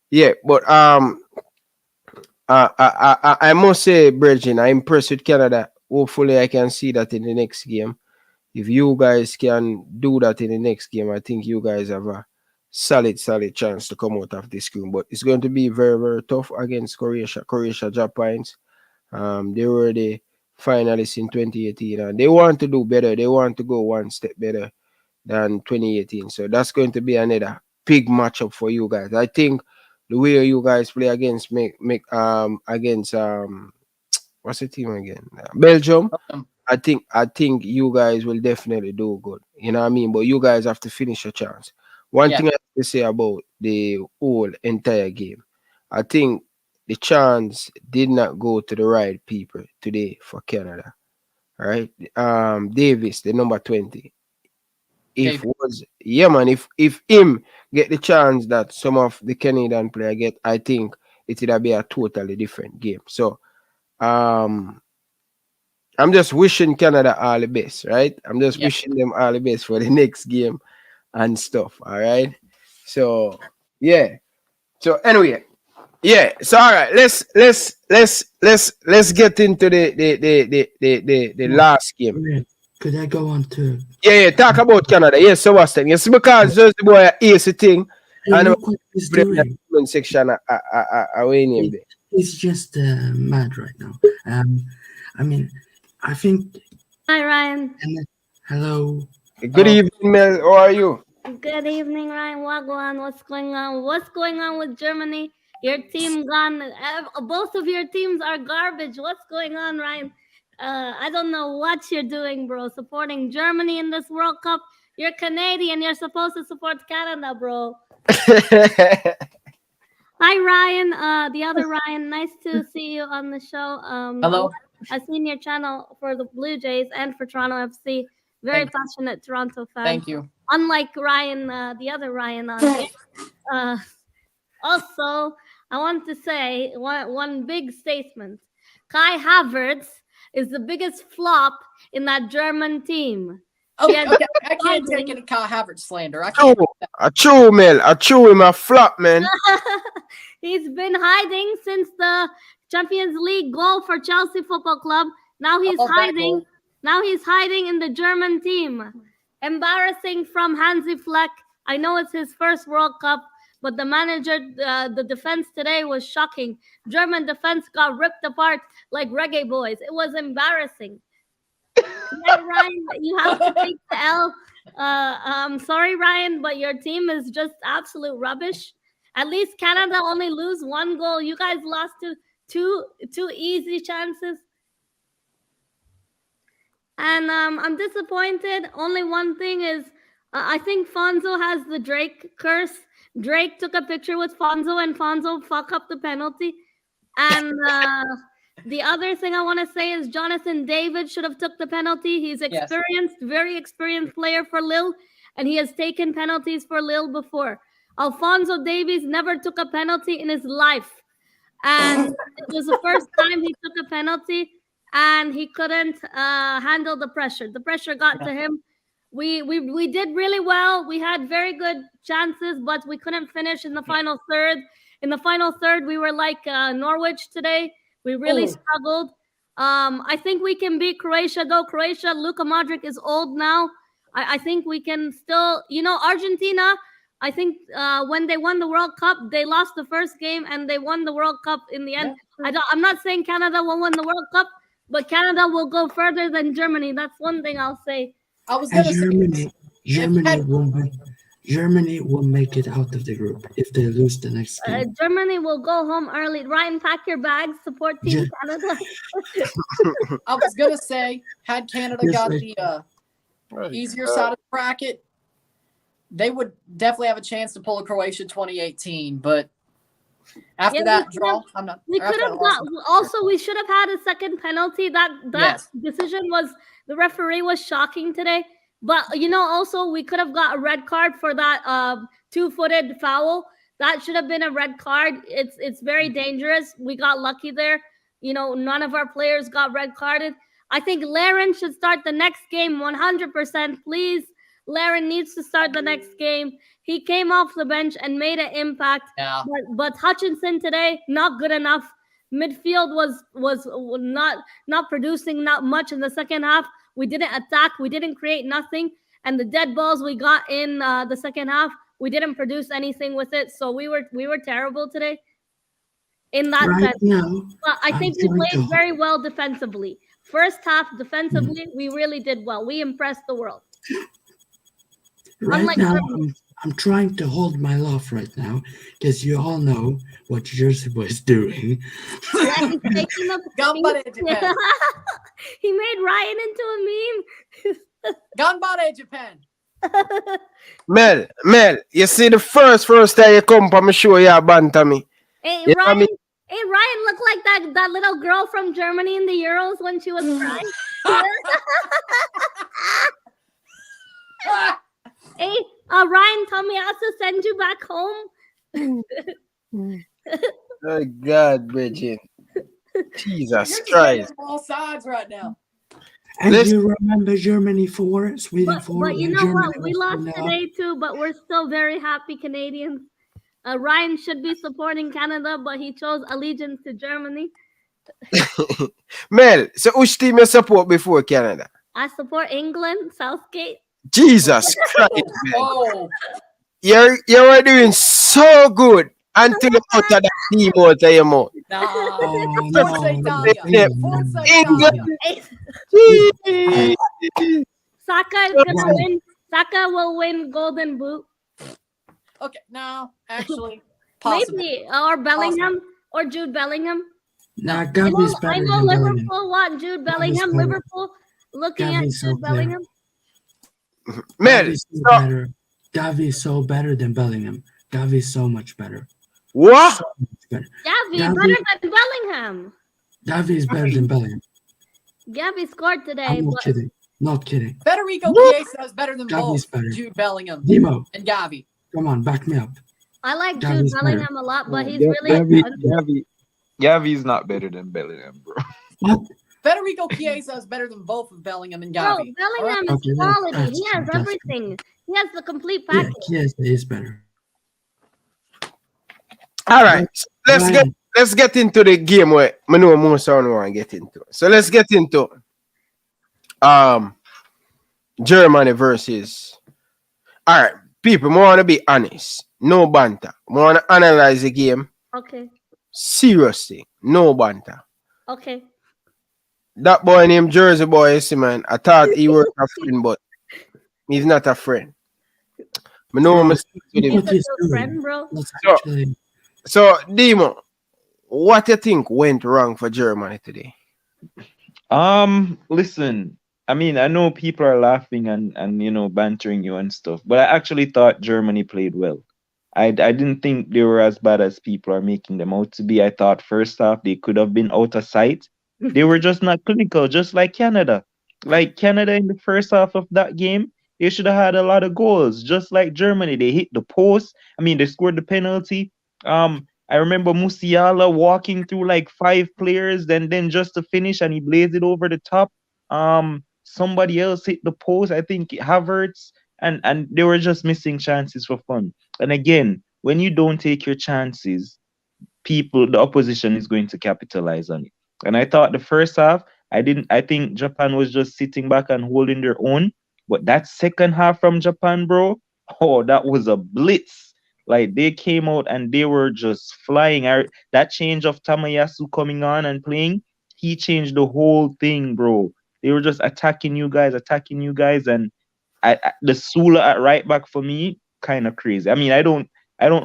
Yeah, but I must say, brethren, I'm impressed with Canada. Hopefully, I can see that in the next game. If you guys can do that in the next game, I think you guys have a solid chance to come out of this group. But it's going to be very, very tough against Croatia Japans. They were the finalists in 2018, and they want to do better. They want to go one step better than 2018. So that's going to be another big matchup for you guys. I think the way you guys play against what's the team again? Belgium. I think you guys will definitely do good. You know what I mean? But you guys have to finish your chance. One thing I have to say about the whole entire game, I think the chance did not go to the right people today for Canada. All right. Davis, the number 20. If him get the chance that some of the Canadian player get, I think it would be a totally different game. So I'm just wishing Canada all the best, right? I'm just wishing them all the best for the next game and stuff. All right. So yeah. So anyway, yeah. So all right. Let's get into the last game. Could I go on to? Yeah. Talk about Canada. Yes, so what's that? Yes, because just the boy is the thing. I know what he's doing. Section He's just mad right now. I mean, I think. Hi, Ryan. Hello. Good evening, Mel. How are you? Good evening, Ryan. Wagwan. What's going on? What's going on with Germany? Your team gone. Both of your teams are garbage. What's going on, Ryan? I don't know what you're doing, bro. Supporting Germany in this World Cup. You're Canadian. You're supposed to support Canada, bro. Hi, Ryan. The other Ryan. Nice to see you on the show. Hello. I've seen your channel for the Blue Jays and for Toronto FC. Very passionate Toronto fan. Thank you. Unlike Ryan, the other Ryan on here. Also, I want to say one big statement. Kai Havertz is the biggest flop in that German team. Okay, I can't take any Kyle Havertz slander. I chew, Mel. I chew him a flop, man. He's been hiding since the Champions League goal for Chelsea Football Club. Now he's hiding. Now he's hiding in the German team. Embarrassing from Hansi Flick. I know it's his first World Cup, but the manager, the defense today was shocking. German defense got ripped apart like Reggae Boyz. It was embarrassing. Yeah, Ryan, you have to take the L. I'm sorry, Ryan, but your team is just absolute rubbish. At least Canada only lose 1 goal. You guys lost to two easy chances. And I'm disappointed. Only one thing is, I think Fonzo has the Drake curse. Drake took a picture with Fonzo, and Fonzo fucked up the penalty. And the other thing I want to say is Jonathan David should have took the penalty. He's experienced, very experienced player for Lille, and he has taken penalties for Lille before. Alphonso Davies never took a penalty in his life. And it was the first time he took a penalty. And he couldn't handle the pressure. The pressure got to him. We did really well. We had very good chances, but we couldn't finish in the final third. In the final third, we were like Norwich today. We really struggled. I think we can beat Croatia, though. Croatia, Luka Modric is old now. I think we can still, Argentina, I think when they won the World Cup, they lost the first game and they won the World Cup in the end. I'm not saying Canada will win the World Cup, but Canada will go further than Germany. That's one thing I'll say. I was going to say Germany will make it out of the group if they lose the next game. Germany will go home early. Ryan, pack your bags. Support Team Canada. I was going to say, had Canada got the easier side of the bracket, they would definitely have a chance to pull a Croatia 2018. But after that draw, I'm not. We could have got. Also, we should have had a second penalty. That decision was, the referee was shocking today. But also we could have got a red card for that two-footed foul. That should have been a red card. It's very dangerous. We got lucky there. None of our players got red carded. I think Laren should start the next game 100%. Please, Laren needs to start the next game. He came off the bench and made an impact. Yeah. But Hutchinson today, not good enough. Midfield was not producing not much in the second half. We didn't attack. We didn't create nothing. And the dead balls we got in the second half, we didn't produce anything with it. So we were terrible today in that sense. Now, but I think we played very well defensively. First half defensively, we really did well. We impressed the world. Right now, I'm trying to hold my laugh right now because you all know what Jersey Boy is doing. Yeah, he's taking a He made Ryan into a meme. Ganbare Japan. Mel, you see the first time you come for me show you banter me. Hey, Ryan, Ryan looked like that little girl from Germany in the Euros when she was crying. Hey, Ryan, tell me I have to send you back home. Oh God, Bridget. Jesus Christ. All sides right now. And you remember Germany 4, Sweden 4. But you know what? We lost today too, but we're still very happy Canadians. Ryan should be supporting Canada, but he chose allegiance to Germany. Mel, so which team you support before Canada? I support England, Southgate. Jesus Christ, man. Oh. You're doing so good until you put that team out of your mouth. Saka is gonna win. Saka will win Golden Boot. Okay, no, actually, possible. Maybe. Or Bellingham. Or Jude Bellingham. Nah, I Gavi's know, better than Bellingham. Liverpool want Jude Bellingham. better. Liverpool looking at Gavi's so Jude clear. Bellingham. Man, Gavi's so so- better. Gavi's so better than Bellingham. Gavi's so much better. what? So much better. Gavi Gavi- better than Bellingham. Gavi's better than Bellingham. Gavi scored today, I'm not but kidding. Not kidding. Federico What? Chiesa is better than Gavi's both better. Jude Bellingham Demo, and Gavi. come on, back me up. I like Gavi's Jude better. Bellingham a lot, but No, he's really Gavi's not better than Bellingham, bro. What? Federico Chiesa is better than both of Bellingham and Bro, Gavi. Bellingham is Okay, quality. that's He has fantastic. everything. He has the complete Yeah, package. Chiesa is better. All right, Ryan, let's get into the game where I know most want to get into. So let's get into Germany versus. All right, people, I want to be honest. No banter. I want to analyze the game Okay. seriously. No banter. Okay. That boy named Jersey Boy, you see, man. I thought he was a friend, but he's not a friend. I know I'm speak with him. He's What a he's good doing. friend, bro. Let's So- actually. So, Demo, what you think went wrong for Germany today? Listen, I mean, I know people are laughing and you know bantering you and stuff, but I actually thought Germany played well. I didn't think they were as bad as people are making them out to be. I thought first half they could have been out of sight. They were just not clinical, just like Canada. Like Canada in the first half of that game, they should have had a lot of goals, just like Germany. They hit the post. I mean, they scored the penalty. I remember Musiala walking through like 5 players, then just to finish, and he blazed it over the top. Somebody else hit the post. I think Havertz, and they were just missing chances for fun. And again, when you don't take your chances, the opposition is going to capitalize on it. And I thought the first half, I think Japan was just sitting back and holding their own. But that second half from Japan, bro, oh, that was a blitz. Like they came out and they were just flying. That change of Tamayasu coming on and playing, he changed the whole thing, bro. They were just attacking you guys, and the Sula at right back for me, kind of crazy. I mean, I don't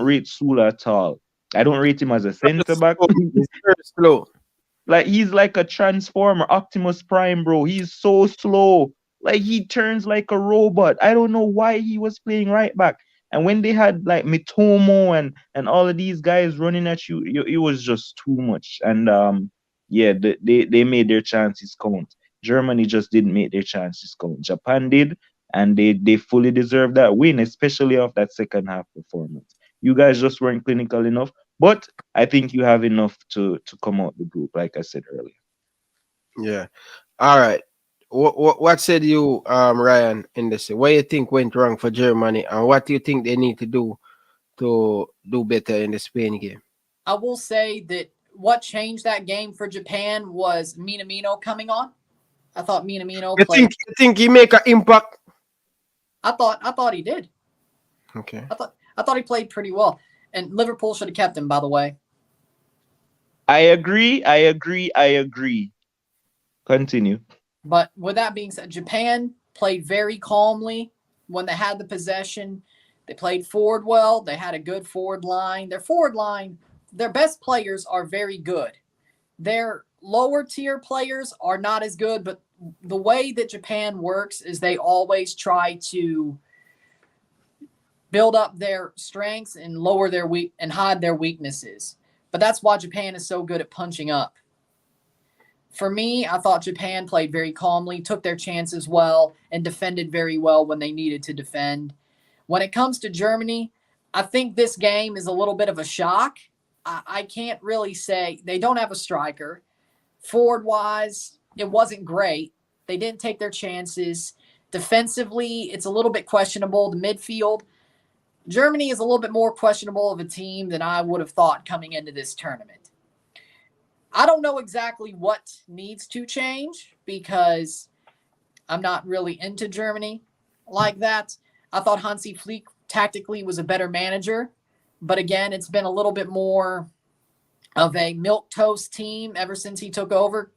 rate Sula at all. I don't rate him as a center back. It's very slow. Like he's like a transformer, Optimus Prime, bro. He's so slow. Like he turns like a robot. I don't know why he was playing right back. And when they had like Mitomo and all of these guys running at you, it was just too much. And yeah, they made their chances count. Germany just didn't make their chances count. Japan did, and they fully deserved that win, especially off that second half performance. You guys just weren't clinical enough, but I think you have enough to come out the group, like I said earlier. Yeah. All right. What said you, Ryan, in this? What you think went wrong for Germany, and what do you think they need to do better in the Spain game? I will say that what changed that game for Japan was Minamino coming on. I thought Minamino You played. think he make an impact? I thought he did. Okay. I thought he played pretty well. And Liverpool should have kept him, by the way. I agree. Continue. But with that being said, Japan played very calmly when they had the possession. They played forward well. They had a good forward line. Their best players are very good. Their lower tier players are not as good, but the way that Japan works is they always try to build up their strengths and lower their and hide their weaknesses. But that's why Japan is so good at punching up. For me, I thought Japan played very calmly, took their chances well, and defended very well when they needed to defend. When it comes to Germany, I think this game is a little bit of a shock. I can't really say. They don't have a striker. Forward-wise, it wasn't great. They didn't take their chances. Defensively, it's a little bit questionable. The midfield, Germany is a little bit more questionable of a team than I would have thought coming into this tournament. I don't know exactly what needs to change because I'm not really into Germany like that. I thought Hansi Flick tactically was a better manager, but again, it's been a little bit more of a milquetoast team ever since he took over.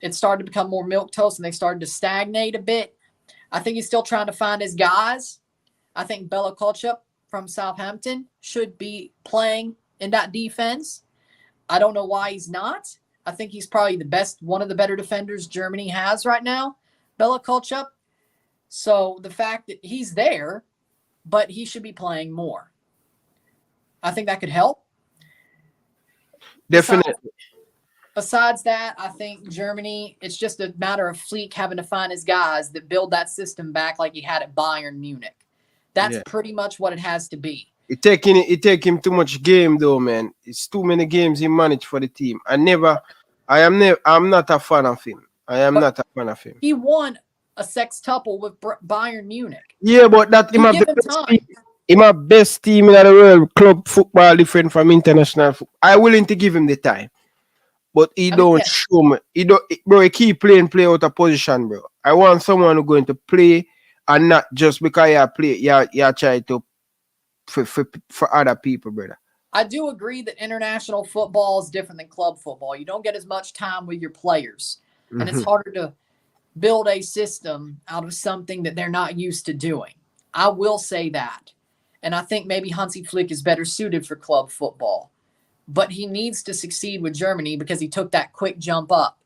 It started to become more milquetoast and they started to stagnate a bit. I think he's still trying to find his guys. I think Bella Kotchup from Southampton should be playing in that defense. I don't know why he's not. I think he's probably one of the better defenders Germany has right now, Bella Kotchup. So the fact that he's there, but he should be playing more. I think that could help. Definitely. Besides that, I think Germany, it's just a matter of Flick having to find his guys that build that system back like he had at Bayern Munich. That's pretty much what it has to be. It take him too much game though, man. It's too many games he managed for the team. I'm not a fan of him. Not a fan of him. He won a sextuple with Bayern Munich. Yeah, but that in my best team in the world, club football different from international football. I'm willing to give him the time. But he don't show me. He keep play out of position, bro. I want someone who's going to play and not just because you play, you try to for other people, brother. I do agree that international football is different than club football. You don't get as much time with your players. And it's harder to build a system out of something that they're not used to doing. I will say that. And I think maybe Hansi Flick is better suited for club football. But he needs to succeed with Germany because he took that quick jump up.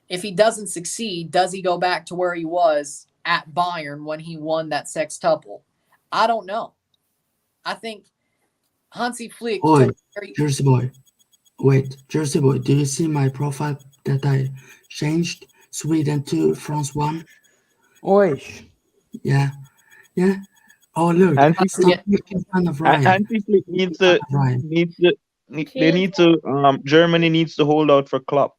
If he doesn't succeed, does he go back to where he was at Bayern when he won that sextuple? I don't know. I think Hansi Flick... Jersey boy. Wait, Jersey boy, do you see my profile that I changed? Sweden 2, France 1? Oi. Yeah. Oh, look. Hansi Flick needs to... Germany needs to hold out for Klopp.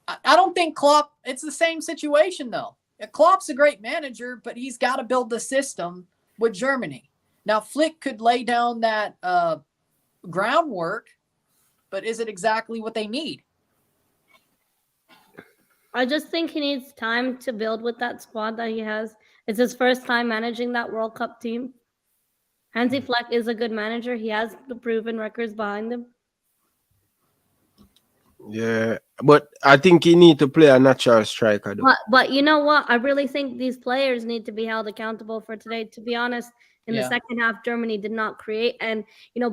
I don't think Klopp, it's the same situation though. Klopp's a great manager, but he's got to build the system with Germany. Now Flick could lay down that groundwork, but is it exactly what they need? I just think he needs time to build with that squad that he has. It's his first time managing that World Cup team. Hansi Flick is a good manager. He has the proven records behind him. Yeah, but I think he need to play a natural striker though. But you know what? I really think these players need to be held accountable for today. To be honest, in the second half, Germany did not create. And,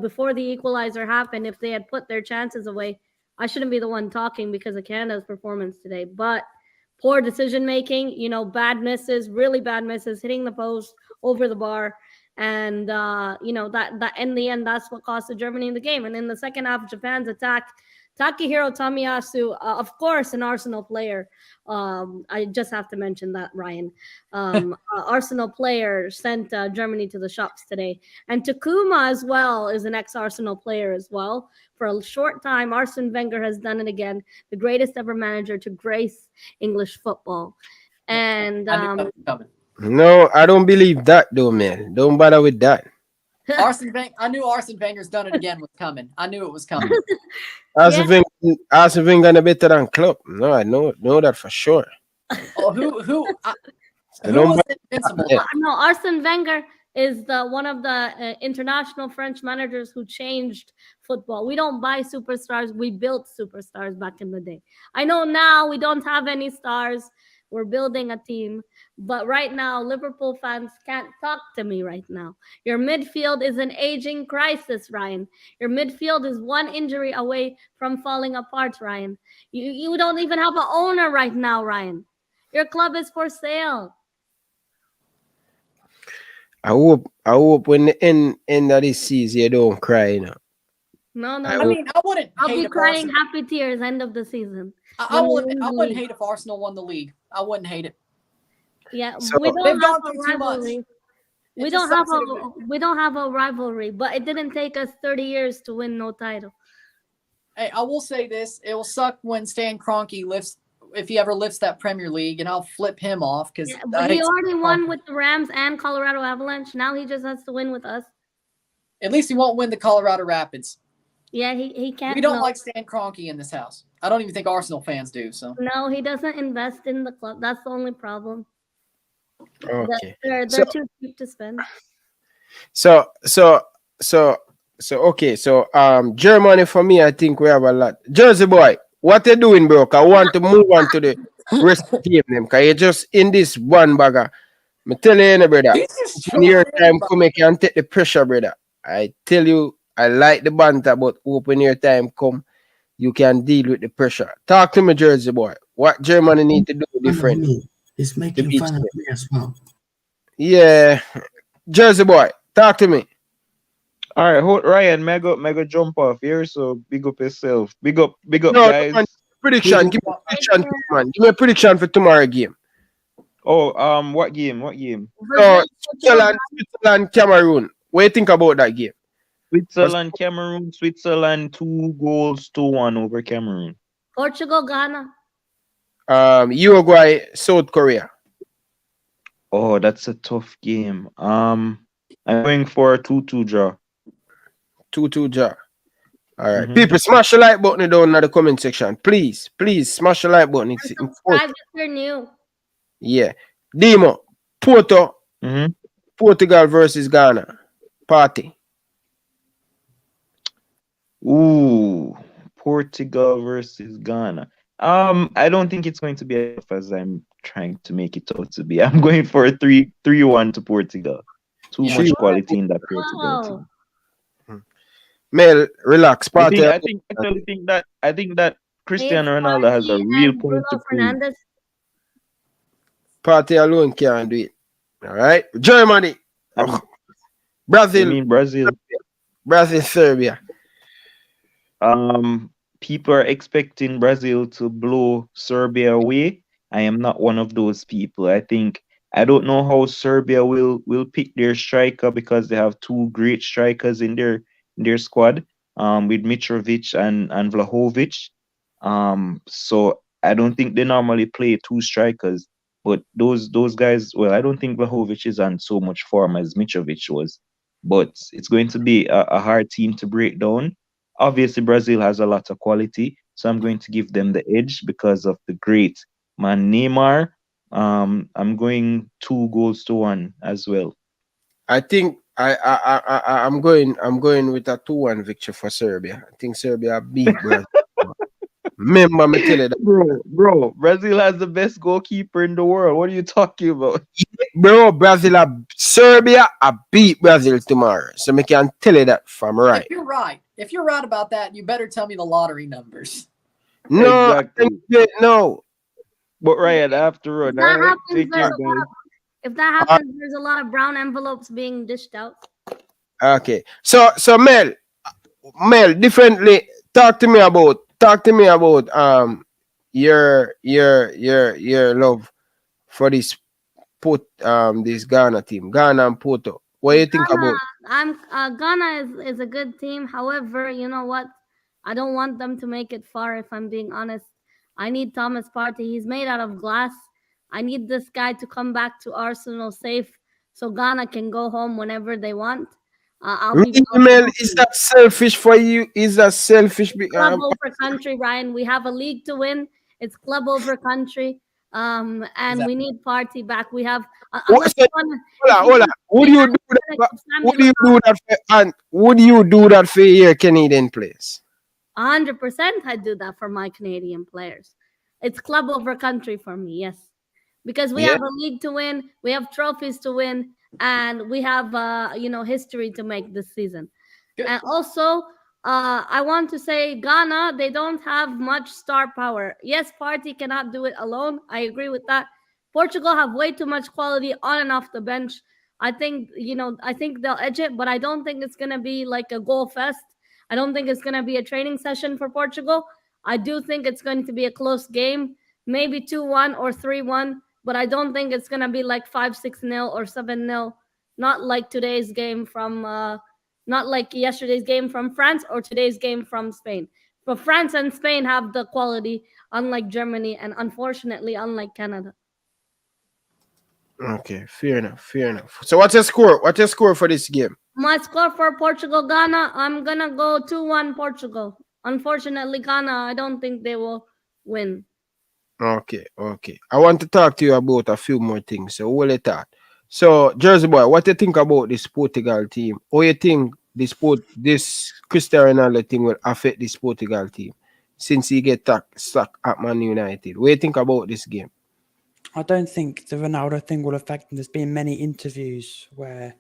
before the equalizer happened, if they had put their chances away, I shouldn't be the one talking because of Canada's performance today. But poor decision-making, bad misses, really bad misses, hitting the post, over the bar. And, that in the end, that's what costed Germany in the game. And in the second half, Japan's attack, Takahiro Tomiyasu, of course, an Arsenal player. I just have to mention that, Ryan. Arsenal player sent Germany to the shops today. And Takuma as well is an ex-Arsenal player as well. For a short time, Arsene Wenger has done it again. The greatest ever manager to grace English football. And no, I don't believe that though, man. Don't bother with that. I knew Arsene Wenger's done it again was coming. I knew it was coming. Arsene Wenger better than Klopp. No, I know that for sure. Oh, who was invincible? No, Arsene Wenger is one of the international French managers who changed football. We don't buy superstars. We built superstars back in the day. I know now we don't have any stars. We're building a team. But right now, Liverpool fans can't talk to me right now. Your midfield is an aging crisis, Ryan. Your midfield is one injury away from falling apart, Ryan. You don't even have an owner right now, Ryan. Your club is for sale. I hope when the end of this season you don't cry, No. I mean, I wouldn't. I'll be crying happy tears end of the season. I wouldn't hate if Arsenal won the league. I wouldn't hate it. Yeah, so, we don't have a rivalry. We don't have a rivalry, but it didn't take us 30 years to win no title. Hey, I will say this: it will suck when Stan Kroenke lifts, if he ever lifts that Premier League, and I'll flip him off because but he already won with the Rams and Colorado Avalanche. Now he just has to win with us. At least he won't win the Colorado Rapids. Yeah, he can't. We don't like Stan Kroenke in this house. I don't even think Arsenal fans do. So no, he doesn't invest in the club. That's the only problem. Okay. They're too cheap to spend. So okay. So Germany for me, I think we have a lot. Jersey boy, what you doing, bro? I want to move on to the rest of the team them. Cause you just in this one bagger. Me tell you, brother. He's just When your trolling time everybody. come, you can take the pressure, brother. I tell you, I like the banter, but when your time come, you can deal with the pressure. Talk to me, Jersey boy. What Germany need to do Fun of different me. He's to making beat fun of them? me as well. Yeah, Jersey boy, talk to me. All right, hold Ryan, mega jump off here. So big up yourself. Big up, No, guys. man, prediction. Give me a prediction, man. Give me a prediction for tomorrow game. Oh, what game? What game? So, Switzerland, Cameroon. What do you think about that game? Switzerland, Cameroon. Switzerland 2-1 over Cameroon. Portugal, Ghana. Uruguay, South Korea. Oh, that's a tough game. I'm going for a 2-2 draw. 2-2 draw. All right. People, smash the like button down in the comment section. Please, smash the like button. It's important. Subscribe if you're new. Yeah. Demo, Portugal versus Ghana. Party. Ooh, Portugal versus Ghana. I don't think it's going to be as tough as I'm trying to make it out to be. I'm going for a 3-1 to Portugal. Too much quality in that Portugal team. Mel, relax. Party. I think that Cristiano Ronaldo has a real point to prove. Party alone can't do it. All right. Germany. Brazil. Brazil, Serbia. People are expecting Brazil to blow Serbia away. I am not one of those people. I don't know how Serbia will pick their striker because they have two great strikers in their squad, with Mitrovic and Vlahovic. So I don't think they normally play two strikers. But those guys, well, I don't think Vlahovic is on so much form as Mitrovic was. But it's going to be a hard team to break down. Obviously, Brazil has a lot of quality, so I'm going to give them the edge because of the great man Neymar. I'm going 2-1 as well. I think I'm going with a 2-1 victory for Serbia. I think Serbia beat Brazil. Remember me tell you that. Bro, Brazil has the best goalkeeper in the world. What are you talking about? Bro, Serbia beat Brazil tomorrow. So me can tell you that from right. If you're right about that, you better tell me the lottery numbers. No, Exactly. No. But Ryan, after all, If that happens, there's a lot of brown envelopes being dished out. Okay. So Mel, differently. Talk to me about your love for this Ghana team, Ghana and Porto. What do you think about? Ghana is a good team. However, you know what? I don't want them to make it far. If I'm being honest, I need Thomas Partey. He's made out of glass. I need this guy to come back to Arsenal safe, so Ghana can go home whenever they want. Is that selfish for you? Is that selfish? Club over country, Ryan. We have a league to win. It's club over country. And we need Partey back. We have. Hold on. Would you do that for your Canadian players? 100%, I do that for my Canadian players. It's club over country for me, yes, because we have a league to win, we have trophies to win, and we have history to make this season. Good. And also, I want to say Ghana, they don't have much star power. Yes, Partey cannot do it alone. I agree with that. Portugal have way too much quality on and off the bench. I think they'll edge it, but I don't think it's gonna be like a goal fest. I don't think it's going to be a training session for Portugal. I do think it's going to be a close game, maybe 2-1 or 3-1, but I don't think it's going to be like 5-6-0 or 7-0. Not like today's game from, not like yesterday's game from France or today's game from Spain. But France and Spain have the quality, unlike Germany, and unfortunately, unlike Canada. Okay, fair enough. So what's your score? What's your score for this game? My score for Portugal, Ghana, I'm going to go 2-1 Portugal. Unfortunately, Ghana, I don't think they will win. Okay. I want to talk to you about a few more things. So we'll talk. So, Jersey boy, what do you think about this Portugal team? How you think this Cristiano Ronaldo thing will affect this Portugal team? since he get stuck at Man United. What do you think about this game? I don't think the Ronaldo thing will affect him. There's been many interviews where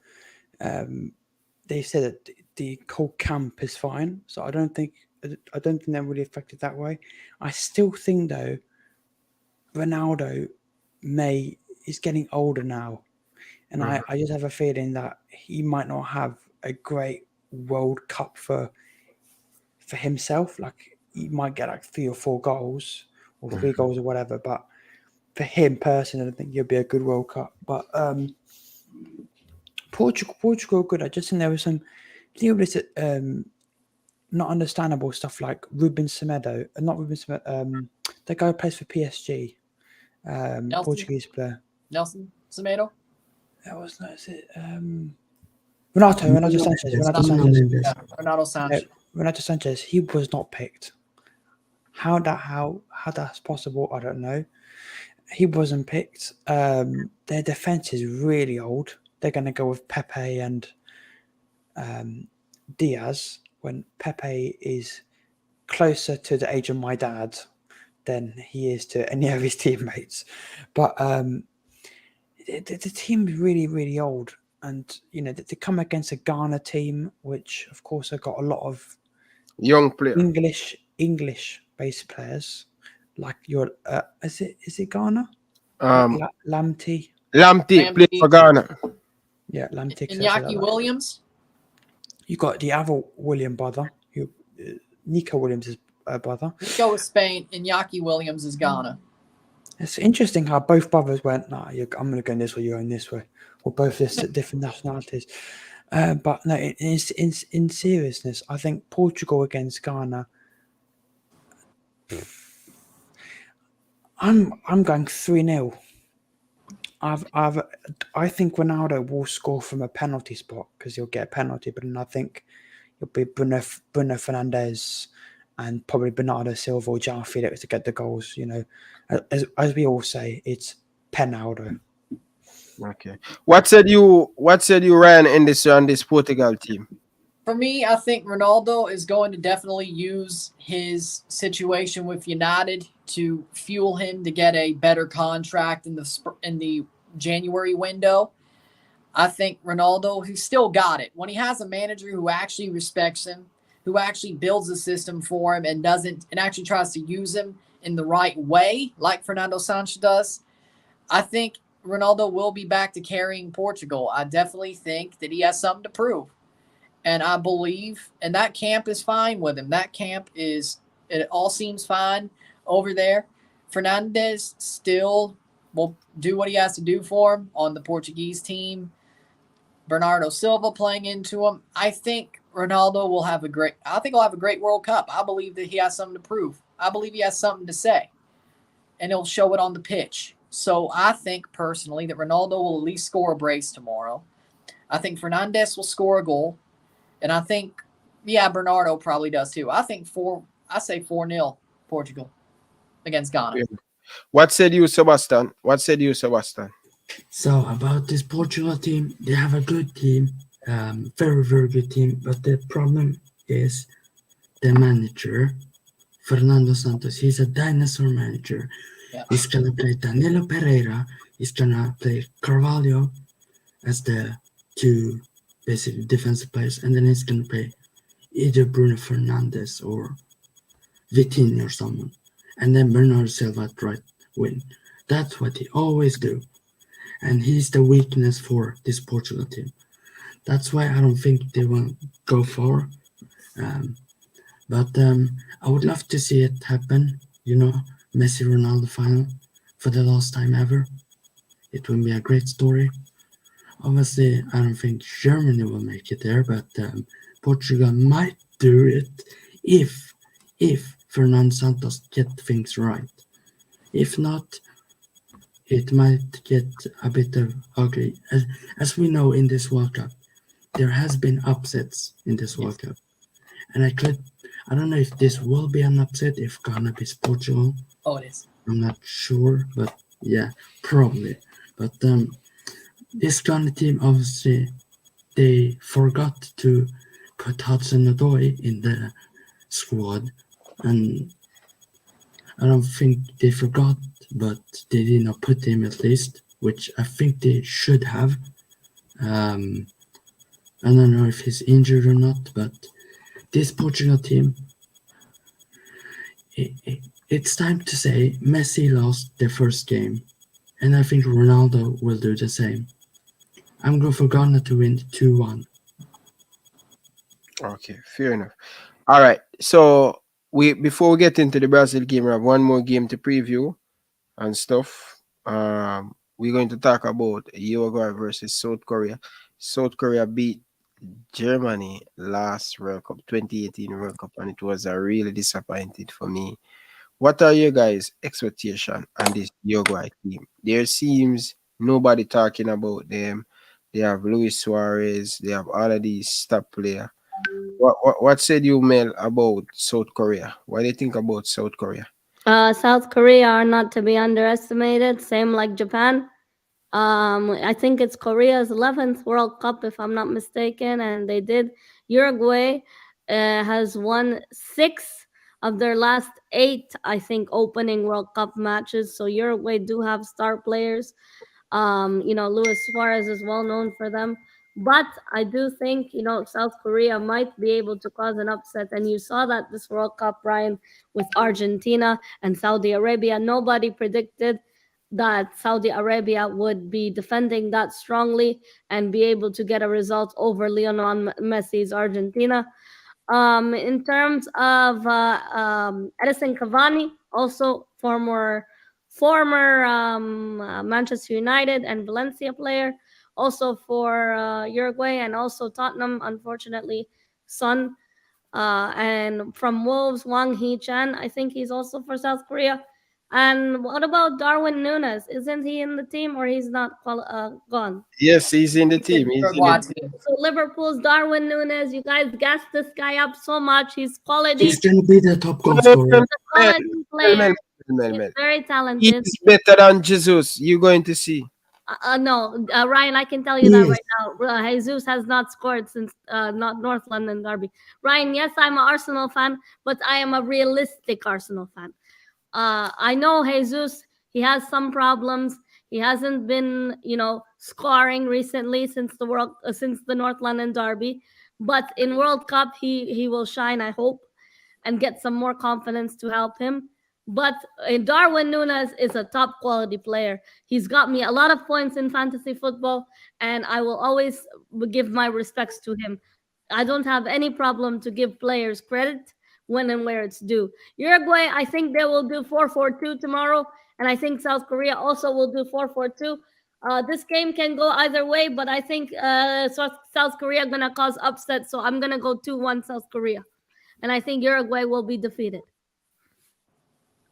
they said that the whole camp is fine, so I don't think they're really affected that way. I still think though, Ronaldo is getting older now, and I just have a feeling that he might not have a great World Cup for himself. Like he might get like 3 or 4 goals or 3 goals or whatever, but for him personally, I think he'll be a good World Cup. But Portugal good. I just think there was some not understandable stuff like Ruben Semedo, not Ruben Semedo, the guy who plays for PSG, Portuguese player. Nelson Semedo? That was not it. Renato Sanchez. Renato Sanchez. He was not picked. How that's possible, I don't know. He wasn't picked. Their defense is really old. They're going to go with Pepe and Diaz when Pepe is closer to the age of my dad than he is to any of his teammates. But the team is really, really old. And, you know, they come against a Ghana team, which, of course, have got a lot of young players, English-based players. Like your, is it Ghana? Lamptey played for Ghana. Yeah, Lamptey. Iñaki Williams. You got the other William brother, Nico Williams' brother. Let's go with Spain. Iñaki Williams is Ghana. It's interesting how both brothers went, I'm going to go this way, you're going this way. Or both different nationalities. But no, in seriousness, I think Portugal against Ghana, I'm going 3-0. I think Ronaldo will score from a penalty spot because he'll get a penalty, but then I think it'll be Bruno Fernandes and probably Bernardo Silva or João Felix to get the goals. You know, as we all say, it's Penaldo. Okay. What said you, Ryan, in this Portugal team? For me, I think Ronaldo is going to definitely use his situation with United to fuel him to get a better contract in the January window. I think Ronaldo, he's still got it. When he has a manager who actually respects him, who actually builds a system for him and actually tries to use him in the right way, like Fernando Santos does, I think Ronaldo will be back to carrying Portugal. I definitely think that he has something to prove. And I believe, and that camp is fine with him. It all seems fine over there. Fernandes still will do what he has to do for him on the Portuguese team. Bernardo Silva playing into him. I think Ronaldo will have a great World Cup. I believe that he has something to prove. I believe he has something to say. And he'll show it on the pitch. So I think personally that Ronaldo will at least score a brace tomorrow. I think Fernandes will score a goal. And I think, Bernardo probably does too. I say 4-0 Portugal against Ghana. What said you, Sebastian? So about this Portugal team, they have a good team, very, very good team. But the problem is the manager, Fernando Santos. He's a dinosaur manager. Yeah. He's going to play Danilo Pereira. He's going to play Carvalho as the 2 basically defensive players, and then he's going to play either Bruno Fernandes or Vitinha or someone, and then Bernardo Silva at right wing. That's what he always do, and he's the weakness for this Portugal team. That's why I don't think they will go far. But I would love to see it happen. You know, Messi-Ronaldo final for the last time ever. It will be a great story. Obviously, I don't think Germany will make it there, but Portugal might do it if Fernando Santos get things right. If not, it might get a bit of ugly. As we know in this World Cup, there has been upsets in this World Cup. And I don't know if this will be an upset if Ghana beats Portugal. Oh, it is. I'm not sure, but yeah, probably. But this Ghana team, obviously, they forgot to put Hudson-Odoi in the squad. And I don't think they forgot, but they did not put him at least, which I think they should have. I don't know if he's injured or not, but this Portugal team, it's time to say Messi lost their first game, and I think Ronaldo will do the same. I'm going for Ghana to win 2-1. Okay, fair enough. All right. So before we get into the Brazil game, we have one more game to preview and stuff. We're going to talk about Uruguay versus South Korea. South Korea beat Germany last World Cup, 2018 World Cup, and it was a really disappointing for me. What are your guys' expectation on this Uruguay team? There seems nobody talking about them. They have Luis Suarez. They have all of these top players. What said you, Mel, about South Korea? What do you think about South Korea? South Korea are not to be underestimated. Same like Japan. I think it's Korea's 11th World Cup, if I'm not mistaken, and they did. Uruguay has won 6 of their last 8, I think, opening World Cup matches. So Uruguay do have star players. Luis Suarez is well known for them. But I do think, South Korea might be able to cause an upset. And you saw that this World Cup, Ryan, with Argentina and Saudi Arabia. Nobody predicted that Saudi Arabia would be defending that strongly and be able to get a result over Lionel Messi's Argentina. In terms of Edison Cavani, also former Manchester United and Valencia player, also for Uruguay, and also Tottenham, unfortunately, Son. And from Wolves, Wang Hee-chan, I think he's also for South Korea. And what about Darwin Nunes? Isn't he in the team, or he's not gone? Yes, he's in the team. He's in the team. So Liverpool's Darwin Nunes, you guys gassed this guy up so much. He's quality. He's going to be the top goal scorer. He's a quality player. He's very talented. He's better than Jesus. You're going to see. No, Ryan, I can tell you that right now. Jesus has not scored since not North London derby. Ryan, yes, I'm an Arsenal fan, but I am a realistic Arsenal fan. I know Jesus, he has some problems. He hasn't been, scoring recently since the North London derby. But in World Cup, he will shine, I hope, and get some more confidence to help him. But Darwin Nunes is a top quality player. He's got me a lot of points in fantasy football, and I will always give my respects to him. I don't have any problem to give players credit when and where it's due. Uruguay, I think they will do 4-4-2 tomorrow, and I think South Korea also will do 4-4-2. This game can go either way, but I think South Korea going to cause upset, so I'm going to go 2-1 South Korea. And I think Uruguay will be defeated.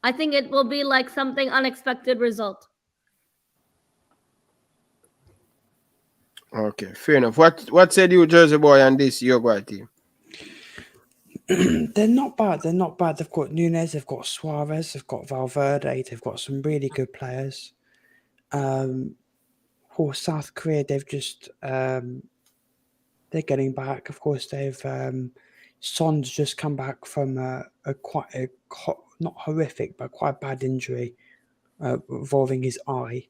I think it will be like something unexpected result. Okay, fair enough. What said you, Jersey boy, on this Uruguay team? They're not bad. They're not bad. They've got Nunes, they've got Suarez, they've got Valverde, they've got some really good players. For South Korea, they've just they're getting back. Of course, they've Son's just come back from not horrific, but quite bad injury involving his eye.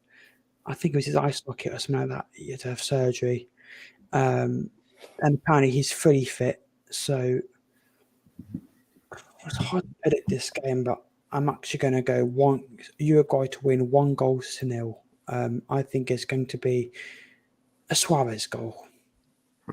I think it was his eye socket or something like that. He had to have surgery. And apparently he's fully fit. So it's hard to predict this game, but I'm actually going to go Uruguay to win 1-0. I think it's going to be a Suarez goal.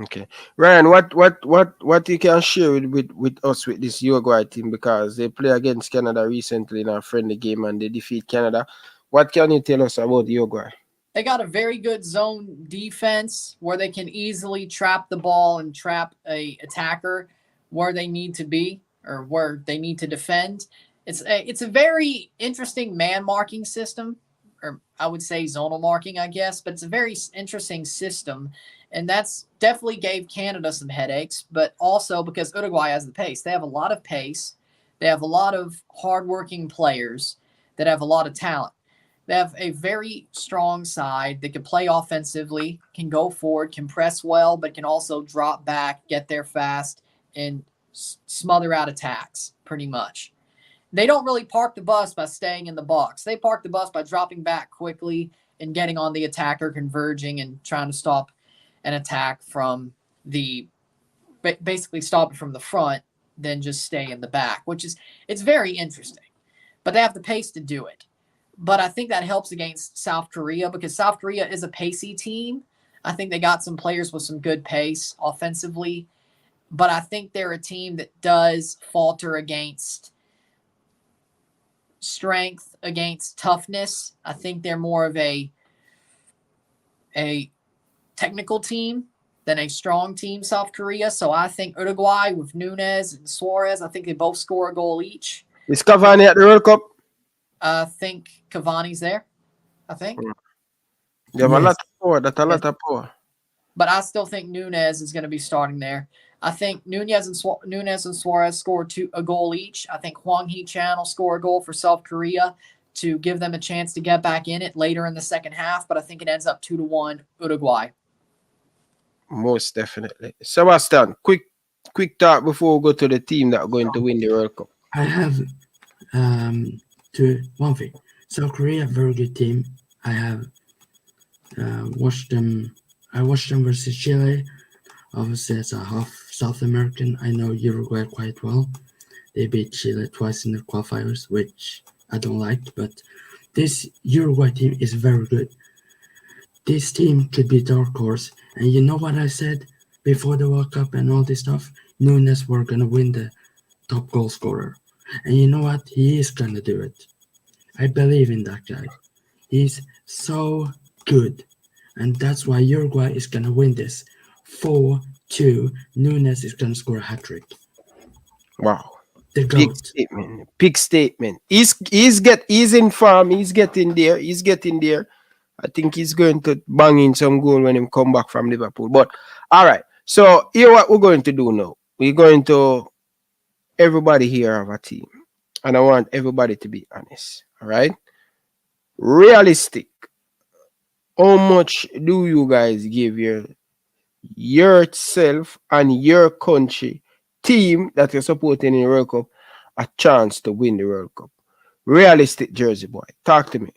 Okay, Ryan, what you can share with us with this Uruguay team, because they play against Canada recently in a friendly game and they defeat Canada. What can you tell us about Uruguay? They got a very good zone defense where they can easily trap the ball and trap a attacker where they need to be or where they need to defend. It's a very interesting man marking system, or I would say zonal marking, I guess, but it's a very interesting system. And that's definitely gave Canada some headaches, but also because Uruguay has the pace. They have a lot of pace. They have a lot of hardworking players that have a lot of talent. They have a very strong side that can play offensively, can go forward, can press well, but can also drop back, get there fast, and smother out attacks pretty much. they don't really park the bus by staying in the box. They park the bus by dropping back quickly and getting on the attacker, converging and trying to stop an attack from basically stop it from the front, then just stay in the back, it's very interesting. But they have the pace to do it. But I think that helps against South Korea because South Korea is a pacey team. I think they got some players with some good pace offensively. But I think they're a team that does falter against strength, against toughness. I think they're more of a technical team than a strong team, South Korea. So I think Uruguay with Nunez and Suarez, I think they both score a goal each. Is Cavani at the World Cup? I think Cavani's there. I think. They have a lot of power. That's a lot of power. But I still think Nunez is going to be starting there. I think Nunez and Suarez scored a goal each. I think Hwang Hee-chan will score a goal for South Korea to give them a chance to get back in it later in the second half. But I think it ends up 2-1 Uruguay. Most definitely. Sebastian, quick thought before we go to the team that are going to win the World Cup. I have one thing. South Korea, very good team. I have watched them. I watched them versus Chile. Obviously, as a half South American, I know Uruguay quite well. They beat Chile twice in the qualifiers, which I don't like. But this Uruguay team is very good. This team could be dark horse. And you know what I said before the World Cup and all this stuff? Nunez were going to win the top goal scorer. And you know what? He is going to do it. I believe in that guy. He's so good. And that's why Uruguay is going to win this. 4-2. Nunez is going to score a hat-trick. Wow. The GOAT. Big statement. He's in form. He's getting there. I think he's going to bang in some goal when he come back from Liverpool. But, all right. So, here what we're going to do now. We're going to... Everybody here have a team. And I want everybody to be honest. All right? Realistic. How much do you guys give yourself and your country team that you're supporting in the World Cup a chance to win the World Cup? Realistic, Jersey boy. Talk to me.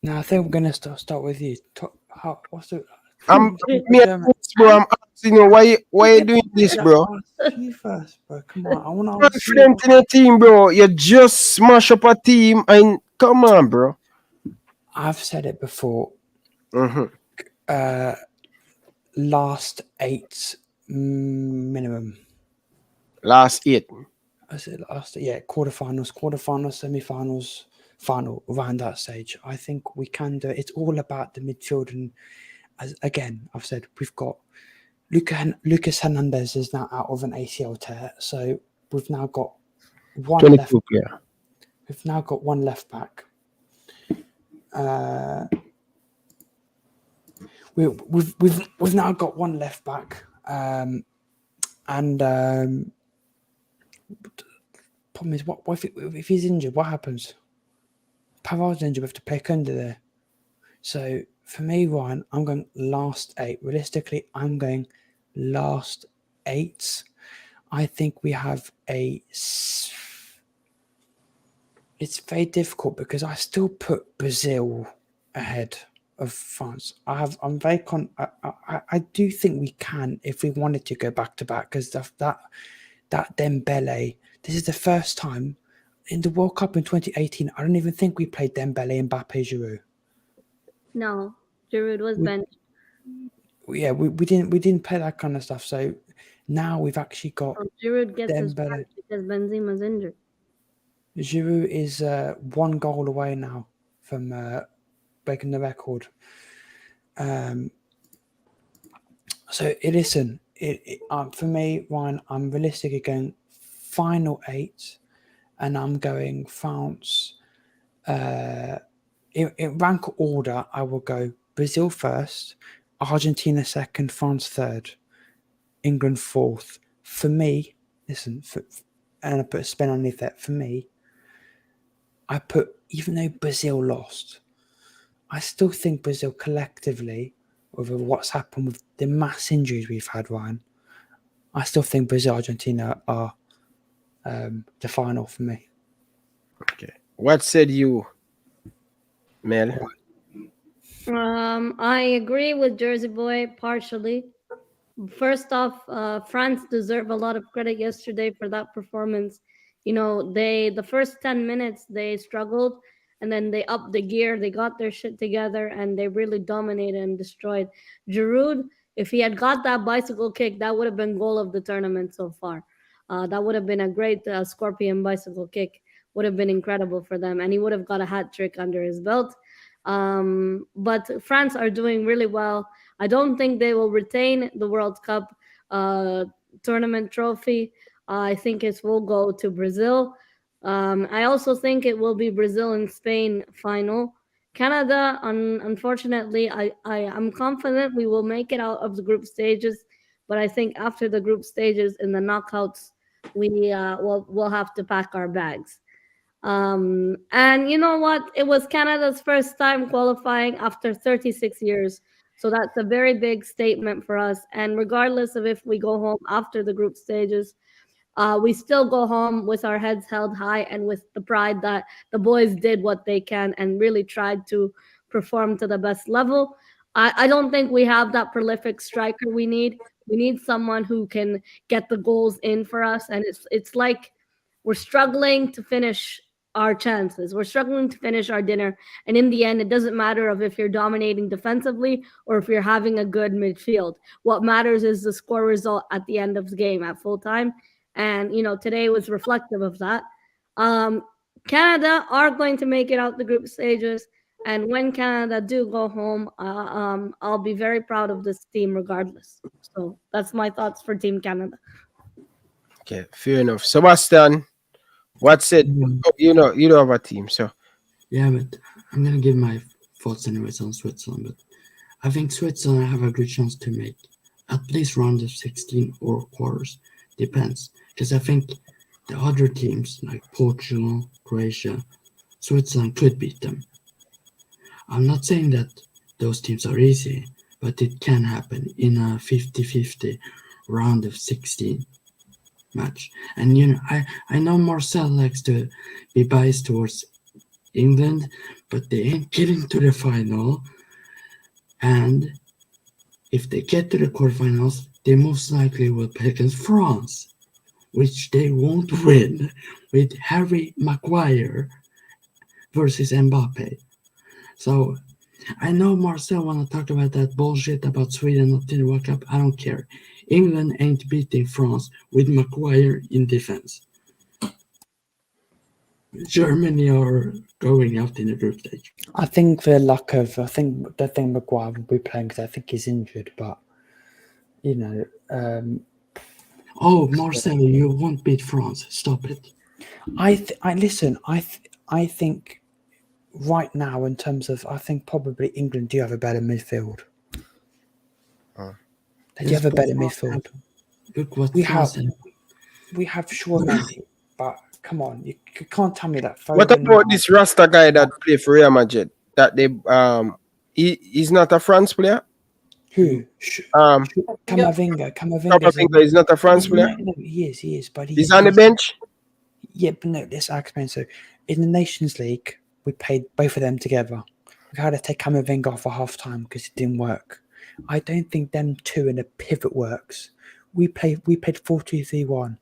No, I think we're gonna start with you. What's the? I'm asking you why you doing this, bro? You first, bro. Come on, I want to. Confident in a team, bro. You just smash up a team, and come on, bro. I've said it before. Mm-hmm. Last 8 minimum. Last 8. I said quarterfinals, semi-finals, final around that stage. I think we can do it. It's all about the midfield, and I've said we've got Lucas Hernandez is now out of an ACL tear, so we've now got one left. Yeah. We've now got one left back. We've now got one left back, and problem is what if he's injured? What happens? Pavard's injured. We have to play Kunda there. So for me, Ryan, I'm going last 8. Realistically, I'm going last 8. I think we have it's very difficult because I still put Brazil ahead of France. I do think we can if we wanted to go back to back because that Dembele. This is the first time in the World Cup in 2018. I don't even think we played Dembele, Mbappe, Giroud. No, Giroud was benched. Yeah, we didn't play that kind of stuff. So now we've actually got Giroud gets his Dembele. back because Benzema's injured. Giroud is 1 goal away now from breaking the record. So listen, for me, Ryan, I'm realistically going final 8, and I'm going France. In rank order, I will go Brazil first, Argentina second, France third, England fourth. For me, listen, and I put a spin underneath that. For me, I put, even though Brazil lost, I still think Brazil collectively, with what's happened with the mass injuries we've had, Ryan, I still think Brazil, Argentina are the final for me. Okay. What said you, Mel? I agree with Jersey Boy partially. First off, France deserve a lot of credit yesterday for that performance. You know, the first 10 minutes they struggled, and then they upped the gear, they got their shit together, and they really dominated and destroyed. Giroud, if he had got that bicycle kick, that would have been goal of the tournament so far. That would have been a great scorpion bicycle kick. Would have been incredible for them, and he would have got a hat trick under his belt. But France are doing really well. I don't think they will retain the World Cup tournament trophy. I think it will go to Brazil. I also think it will be Brazil and Spain final. Canada, unfortunately, I'm confident we will make it out of the group stages, but I think after the group stages in the knockouts, we'll have to pack our bags. And you know what? It was Canada's first time qualifying after 36 years. So that's a very big statement for us. And regardless of if we go home after the group stages, we still go home with our heads held high and with the pride that the boys did what they can and really tried to perform to the best level. I don't think we have that prolific striker we need. We need someone who can get the goals in for us. And it's like we're struggling to finish our chances. We're struggling to finish our dinner. And in the end, it doesn't matter if you're dominating defensively or if you're having a good midfield. What matters is the score result at the end of the game at full time. And, you know, today was reflective of that. Canada are going to make it out the group stages. And when Canada do go home, I'll be very proud of this team regardless. So that's my thoughts for Team Canada. Okay, fair enough. Sebastian, what said you don't have a team, so Yeah, but I'm gonna give my thoughts anyways on Switzerland. But I think Switzerland have a good chance to make at least round of 16 or quarters. Depends, because I think the other teams like Portugal, Croatia, Switzerland could beat them. I'm not saying that those teams are easy, but it can happen in a 50-50 round of 16 match. And you know, I know Marcel likes to be biased towards England, but they ain't getting to the final. And if they get to the quarterfinals, they most likely will play against France, which they won't win with Harry Maguire versus Mbappe. So I know Marcel want to talk about that bullshit about Sweden not in the World Cup. I don't care. England ain't beating France with Maguire in defense. Germany are going out in the group stage. I think Maguire will be playing because I think he's injured, but you know. Oh, Marcel, you won't beat France. Stop it. I think right now, in terms of, I think probably England do have a better midfield. They do have a better midfield. Look what we have Shaw, but come on, you can't tell me that. What about this Rasta guy that play for Real Madrid? That they he's not a France player. Who? Camavinga is not a France player. No, he is, but he's on the bench. Yeah, but no, let's explain. So, in the Nations League, we played both of them together. We had to take Camavinga off for half time because it didn't work. I don't think them two in a pivot works. We played 4-2-3-1.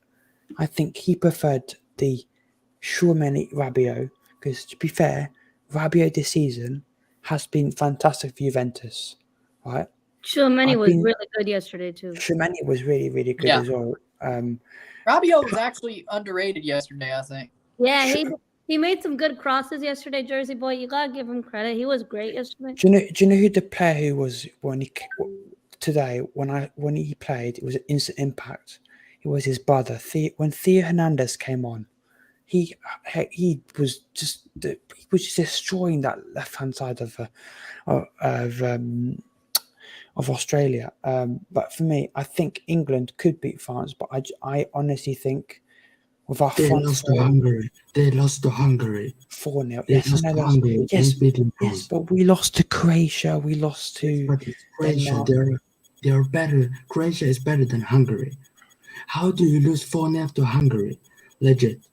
I think he preferred the Tchouaméni Rabiot because, to be fair, Rabiot this season has been fantastic for Juventus, right? Tchouaméni was really good yesterday too. Tchouaméni was really, really good as well. Rabiot was actually underrated yesterday, I think. Yeah, he made some good crosses yesterday, Jersey Boy. You gotta give him credit. He was great yesterday. Do you know who the player who was when he played? It was an instant impact. It was his brother. When Theo Hernandez came on, he was just destroying that left hand side of Australia. But for me, I think England could beat France, but I honestly think with our they lost to Hungary. They lost to Hungary 4-0. Yes, but we lost to Croatia. We lost to Croatia. They are better. Croatia is better than Hungary. How do you lose 4-0 to Hungary? Legit.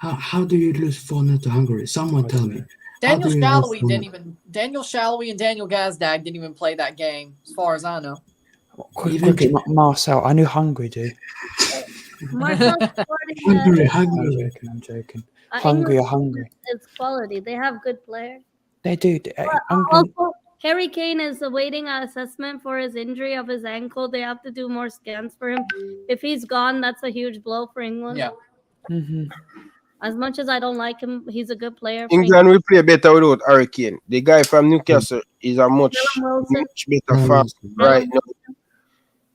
How do you lose 4-0 to Hungary? Someone tell me. Daniel do you Shallowy lose didn't even. Daniel Shallowy and Daniel Gazdag didn't even play that game, as far as I know. Even Quickly, Marcel, I knew Hungary do. Marcel's Hungary, supporting. Hungary. I'm joking. Hungary England are hungry. It's quality. They have good players. They do. Also, Harry Kane is awaiting an assessment for his injury of his ankle. They have to do more scans for him. If he's gone, that's a huge blow for England. Yeah. As much as I don't like him, he's a good player. For England will play better without Hurricane. The guy from Newcastle is a much better fan right now.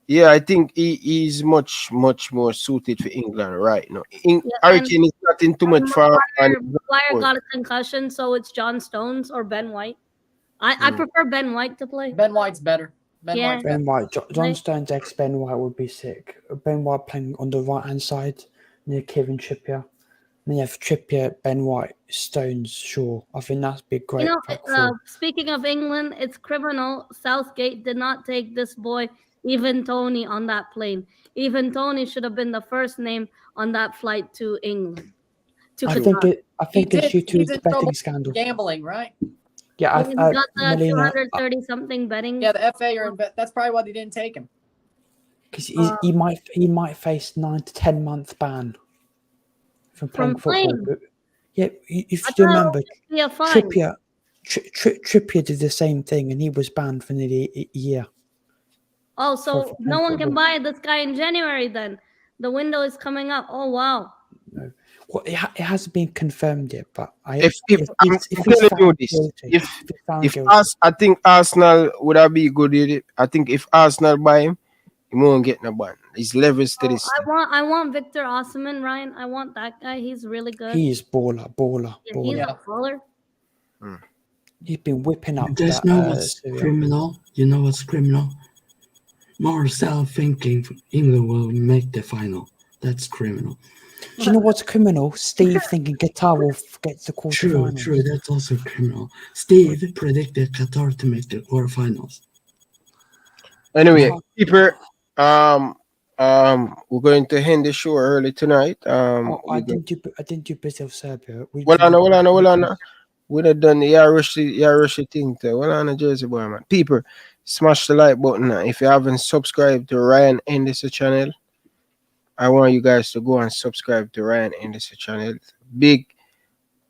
Yeah, I think he's much more suited for England right now. Hurricane is not in too much form. Maguire got a concussion, so it's John Stones or Ben White. I prefer Ben White to play. Ben White's better. Ben White. John Stones ex Ben White would be sick. Ben White playing on the right hand side near Kieran Trippier. And you have Trippier, Ben White, Stones, Shaw. I think that's be great. Speaking of England, it's criminal. Southgate did not take this boy, Even Tony, on that plane. Even Tony should have been the first name on that flight to England. I think it's due to the betting scandal. Gambling, right? Yeah, he got the 230 something betting. Yeah, the FA are that's probably why they didn't take him. Because he might face 9 to 10 month ban from playing football. Yeah, if you remember, Trippier did the same thing, and he was banned for nearly a year. Oh, so no one can buy this guy in January then? The window is coming up. Oh, wow. No. Well, it hasn't been confirmed yet, but I think Arsenal would have been good with it. I think if Arsenal buy him, he won't get no ban. He's levels to this. I want Victor Osimhen, Ryan. I want that guy. He's really good. He's baller. Yeah, he's a baller. He's been whipping up. You guys know what's criminal? You know what's criminal? Marcel thinking England will make the final. That's criminal. Do you know what's criminal? Steve thinking Qatar will get the quarterfinals. True. That's also criminal. Steve predicted Qatar to make the quarterfinals. Anyway, keeper, we're going to end the show early tonight. I didn't do Brazil Serbia. Hold on. We'd have done the Irish thing too. Well on a Jersey boy, man. People, smash the like button now. If you haven't subscribed to Ryan NDC channel, I want you guys to go and subscribe to Ryan NDC channel. Big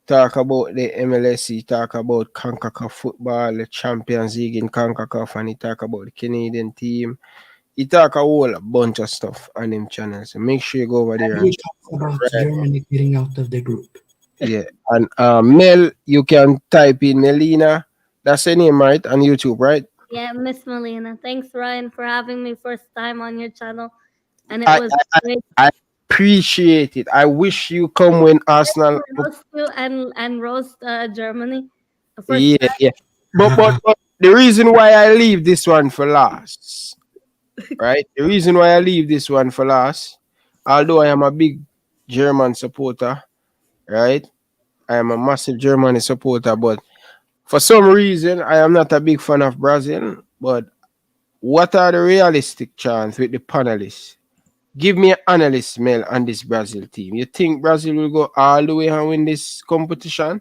talk about the MLS, talk about CONCACAF football, the Champions League in CONCACAF, and he talk about the Canadian team. He talk a whole bunch of stuff on him channel. So make sure you go over there. And he talks about Germany getting out of the group. Yeah, and Mel, you can type in Melina. That's her name, right? On YouTube, right? Yeah, Miss Melina. Thanks, Ryan, for having me first time on your channel. And it was great. I appreciate it. I wish you come when Arsenal roast you and roast Germany. Yeah. But the reason why I leave this one for last, right? The reason why I leave this one for last, although I am a big German supporter, right? I am a massive Germany supporter, but for some reason I am not a big fan of Brazil. But what are the realistic chance with the panelists? Give me an analyst, Mel, on this Brazil team. You think Brazil will go all the way and win this competition?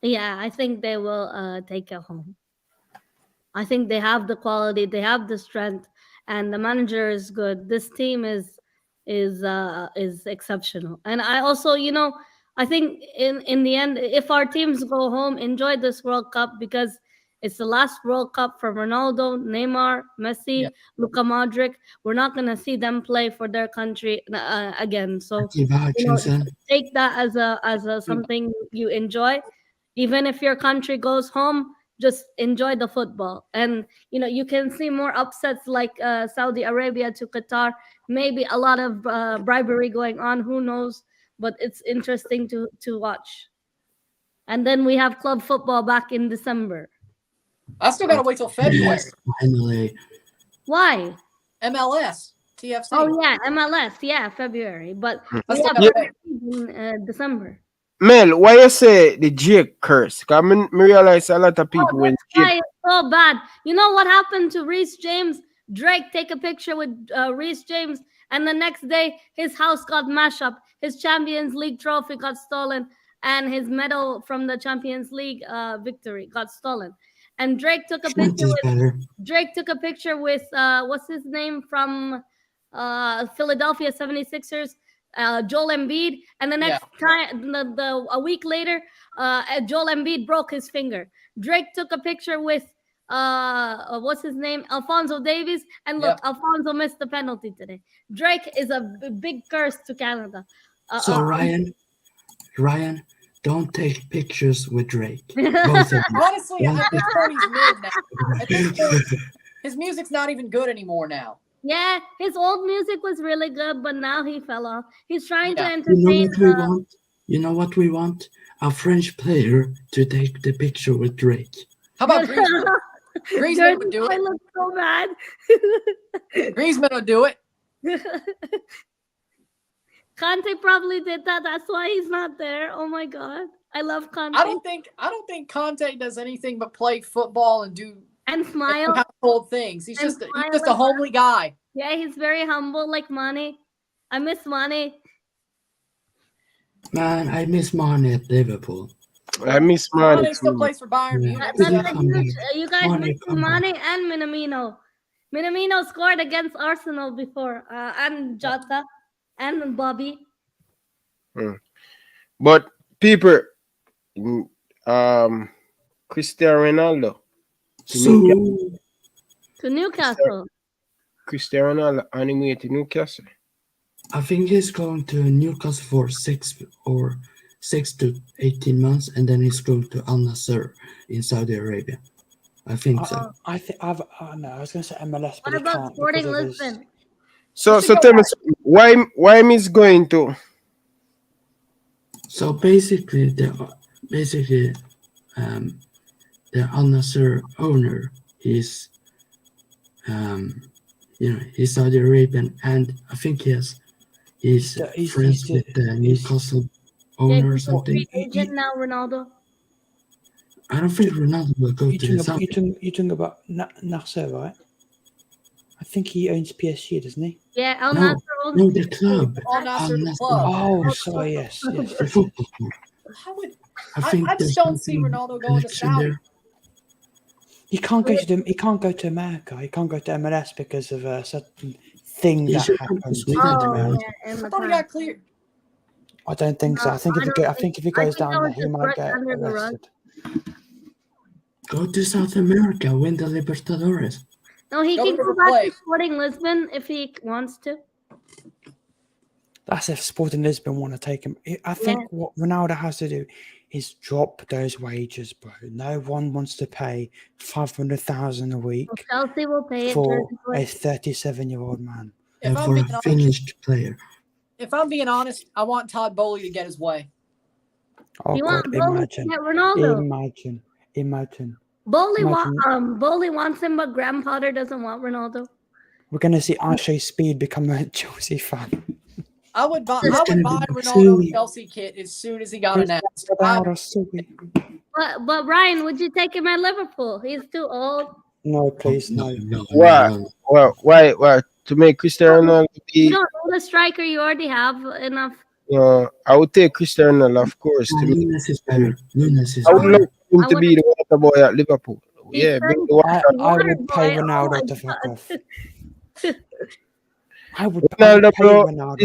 Yeah, I think they will take it home. I think they have the quality, they have the strength, and the manager is good. This team is exceptional. And I also, I think in the end, if our teams go home, enjoy this World Cup because it's the last World Cup for Ronaldo, Neymar, Messi, Luka Modric. We're not going to see them play for their country again. So take that as a something you enjoy. Even if your country goes home, just enjoy the football. And, you can see more upsets like Saudi Arabia to Qatar. Maybe a lot of bribery going on. Who knows? But it's interesting to watch. And then we have club football back in December. I still gotta wait till February. Finally. Why? MLS, TFC. Oh yeah, MLS. Yeah, February. But we have in December. Mel, why you say the Jake curse? Because I realize a lot of people when Jake is so bad. You know what happened to Reece James? Drake take a picture with Reece James, and the next day his house got mashed up. His Champions League trophy got stolen, and his medal from the Champions League victory got stolen. And Drake took a Trent picture is with better. Drake took a picture with what's his name from Philadelphia 76ers, Joel Embiid, and the next time, a week later, Joel Embiid broke his finger. Drake took a picture with what's his name, Alphonso Davies, and look, Alphonso missed the penalty today. Drake is a big curse to Canada. So Ryan, don't take pictures with Drake. Both of you. Honestly, at this point, he's mid now. At this point, his music's not even good anymore now. Yeah, his old music was really good, but now he fell off. He's trying to You know entertain. what we want? You know what we want? A French player to take the picture with Drake. How about Griezmann? Griezmann would do I it. look so bad. Griezmann would do it. Conte probably did that. That's why he's not there. Oh my god, I love Conte. I don't think Conte does anything but play football and do and smile. Household things. He's just a homely guy. Yeah, he's very humble, like Mane. I miss Mane. Man, I miss Mane at Liverpool. I miss Mane. Mane still plays for Bayern Munich. That's a huge, you guys missed Mane and Minamino. Minamino scored against Arsenal before, and Jota and Bobby. But people, Cristiano Ronaldo to Newcastle. Cristiano Ronaldo on his way to Newcastle. I think he's going to Newcastle for 6 to 18 months, and then he's going to Al Nassr in Saudi Arabia. I think so. I was going to say MLS. What about Sporting Lisbon? So tell me why he's going to? So basically, the Al Nassr owner is, he's Saudi Arabian, and I think he's friends with the Newcastle owner or something. Agent now, Ronaldo. I don't think Ronaldo will go to Saudi. You're talking about Nasser, right? I think he owns PSG, doesn't he? Yeah, Al Nassr owns the club. Al Nassr, the club. Oh, sorry, yes. The football club. I just don't see Ronaldo going to Saudi. He can't go to America. He can't go to MLS because of a certain thing that happened. I thought he got cleared. I don't think so. I think if he goes down there, he might get arrested. Go to South America, win the Libertadores. No, he can go back to Sporting Lisbon if he wants to. That's if Sporting Lisbon want to take him. I think what Ronaldo has to do is drop those wages, bro. No one wants to pay $500,000 a week Chelsea will pay for a 37-year-old man. For a finished player. If I'm being honest, I want Todd Bowley to get his way. Oh, you God, want Bowley to get Ronaldo? Imagine. Bowley wants him, but Graham Potter doesn't want Ronaldo. We're going to see Ashley Speed become a Chelsea fan. I would buy Ronaldo a Chelsea kit as soon as he got announced. But Ryan, would you take him at Liverpool? He's too old. No, please, no. Why? Well, why? To make Cristiano Ronaldo be... You don't need a striker. You already have enough. I would take Cristiano Ronaldo, of course. Nunes is better. I would love him to be the water boy at Liverpool. Yeah, I would pay Ronaldo to fuck off. I would pay Ronaldo.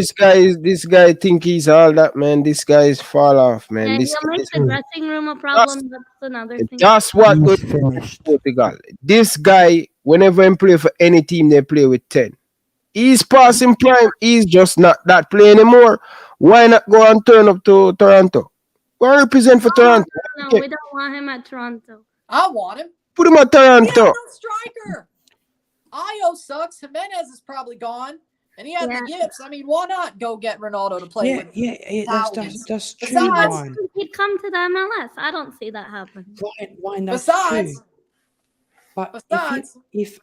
This guy think he's all that, man. This guy is fall off, man. Yeah, this he'll make the dressing room a problem. That's another thing. That's what we finished Portugal. This guy, whenever he play for any team, they play with 10. He's passing prime. He's just not that play anymore. Why not go and turn up to Toronto? Go and represent for Toronto. No, we don't want him at Toronto. I want him. Put him at Toronto. He has no striker. Io sucks. Jimenez is probably gone. And he had the yips. I mean, why not go get Ronaldo to play with? Yeah, that's true. Besides, he'd come to the MLS. I don't see that happen. Why not? Besides, if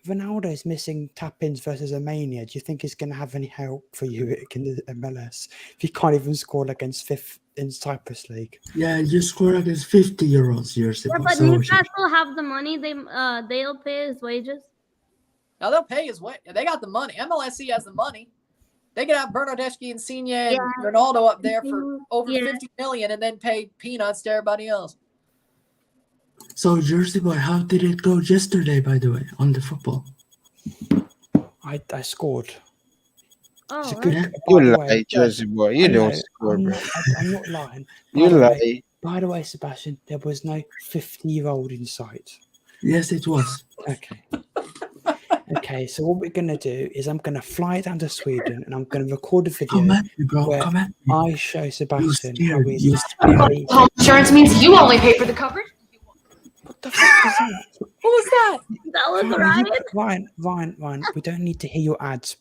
Ronaldo is missing tap-ins versus Armenia, do you think he's going to have any help for you in the MLS? If he can't even score against fifth in Cyprus League. Yeah, you score against 50-year-olds. Yeah, but Newcastle have the money. They'll pay his wages. Now they'll pay his way. They got the money. MLSC has the money. They could have Bernardeschi and Insigne and Ronaldo up there for over 50 million and then pay peanuts to everybody else. So, Jersey Boy, how did it go yesterday, by the way, on the football? I scored. Oh, It's a good, right. by You the lie, way, Jersey boy. You I don't know, score, I'm bro. not lying. You the way- lie. By the way, Sebastian, there was no 50-year-old in sight. Yes, it was. Okay. Okay, so what we're going to do is I'm going to fly down to Sweden and I'm going to record a video Come at me, bro. where Come at me. I show Sebastian how scared. he's... You scared. Home insurance means you only pay for the coverage. What the fuck is that? What was that? That was Ryan. Ryan, we don't need to hear your ads.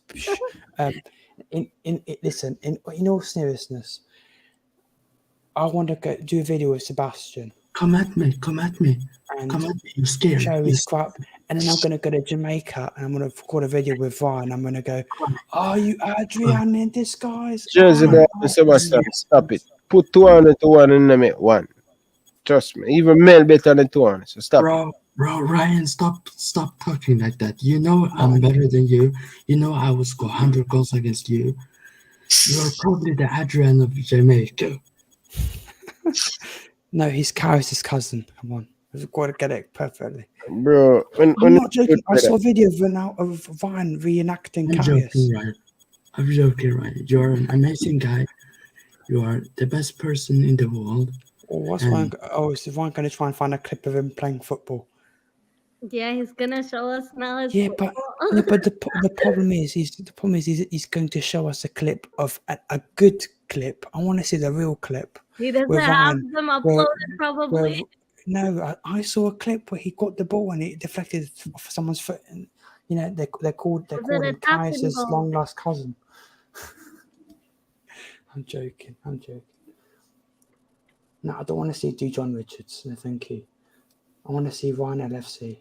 Listen, in all seriousness, I want to go do a video with Sebastian. Come at me. Come at me. And Come at me. You're scared. show his crap, and then I'm going to go to Jamaica and I'm going to record a video with Ryan. I'm going to go, are you Adrian in disguise? Jersey boy, Oh, Sebastian, stop it. Put 200 to 1 and make 1. Trust me. Even Mel better than 200. So stop. Bro, Ryan, stop talking like that. You know I'm better than you. You know I will score 100 goals against you. You're probably the Adrian of Jamaica. No, he's Karis's cousin. Come on. We've got to get it perfectly. Bro, I'm not joking. I saw a video of Ryan reenacting I'm Karis. joking, Ryan. I'm joking, Ryan. You're an amazing guy. You are the best person in the world. What's Ryan? Oh, is Ryan going to try and find a clip of him playing football? Yeah, he's gonna show us now. Yeah, but the problem is he's going to show us a clip of a good clip. I want to see the real clip. he doesn't with have Ryan, them where- uploaded, probably. No, I saw a clip where he got the ball and it deflected off someone's foot. And you know they're called it a him tapping Karis's ball? long lost cousin. I'm joking. No, I don't want to see John Richards. No, thank you. I want to see Ryan LFC.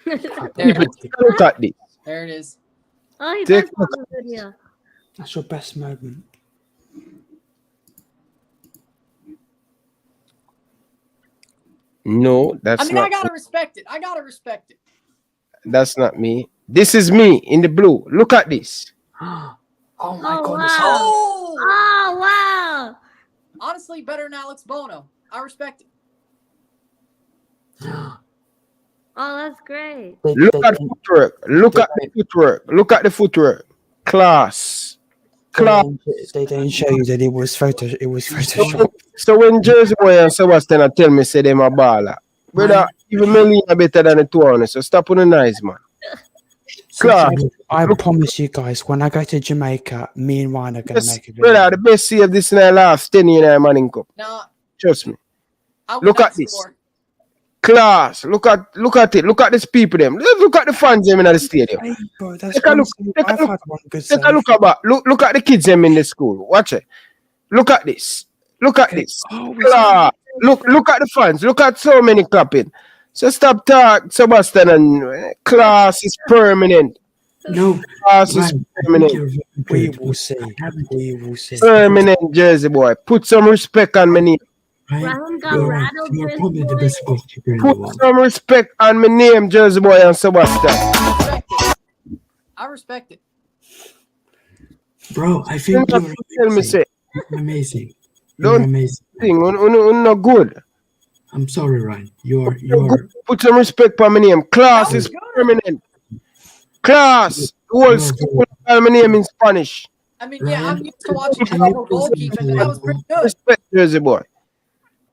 Look at this. There it is. Oh, he Take does have the video. That's your best moment. No, that's I mean, not. I gotta respect it. That's not me. This is me in the blue. Look at this. Oh my Oh, god! wow. Oh! Oh, wow. Honestly, better than Alex Bono. I respect it. Oh, that's great. Look at footwork. Look at the footwork. Look at the footwork. Class. They didn't show you that it was Photoshop. So when Jersey boy and Sebastian tell me say them a baller, brother, even Melina better than the 200. So stop on the nice man. Class. I promise you guys, when I go to Jamaica, me and Ryan are going to Yes, make a video. brother, the best save this in the last 10 years in the Manning Cup. Now, Trust me. I would Look not at this. score. Class. Look at it. Look at these people them. Look at the fans them in the stadium. Hey, bro, that's Take a look. honestly- Take a I've look. had one good Take save. a look about. Look at the kids them in the school. Watch it. Look at this. Look at this. Oh, Class. Look at the fans. Look at so many clapping. So stop talk, Sebastian, and class is permanent. No, Class is Ryan, I think permanent. you're very we good, will but see. I haven't- We will see. Permanent Jersey boy. Put some respect on my name. Ryan, Ryan got you're, rattled, you're Jersey probably the boy. best goalkeeper in the Put world. some respect on my name, Jersey boy and Sebastian. I respect it. Bro, I think Tell you're me amazing. say. You're amazing. You're Don't amazing. think. Not good. I'm sorry, Ryan. You're Put some respect on my name. Class That was is good. permanent. Class. Whole No, school call my name in Spanish. I mean, yeah, I'm Ryan, used to watching can trouble you please goalkeeping, but that was pretty good. Respect, Jersey boy.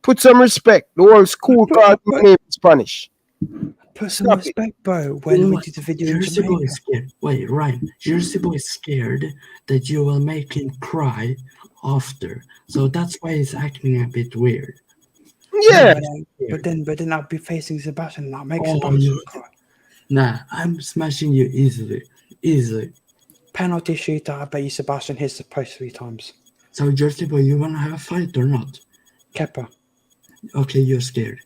Put some respect. The whole school called my name in Spanish. Put some Stop it. respect, bro. You When know we what? did the video in Jersey Boy Jamaica. is scared. Wait, Ryan. Jersey Boy is scared that you will make him cry after. So that's why he's acting a bit weird. Yeah. But then I'll be facing Sebastian and I'll make Oh, Sebastian you- cry. Nah, I'm smashing you easily. Easily. Penalty shooter, I bet you Sebastian hits the post 3 times. So, Jersey Boy, you want to have a fight or not? Kepa. Okay, you're scared.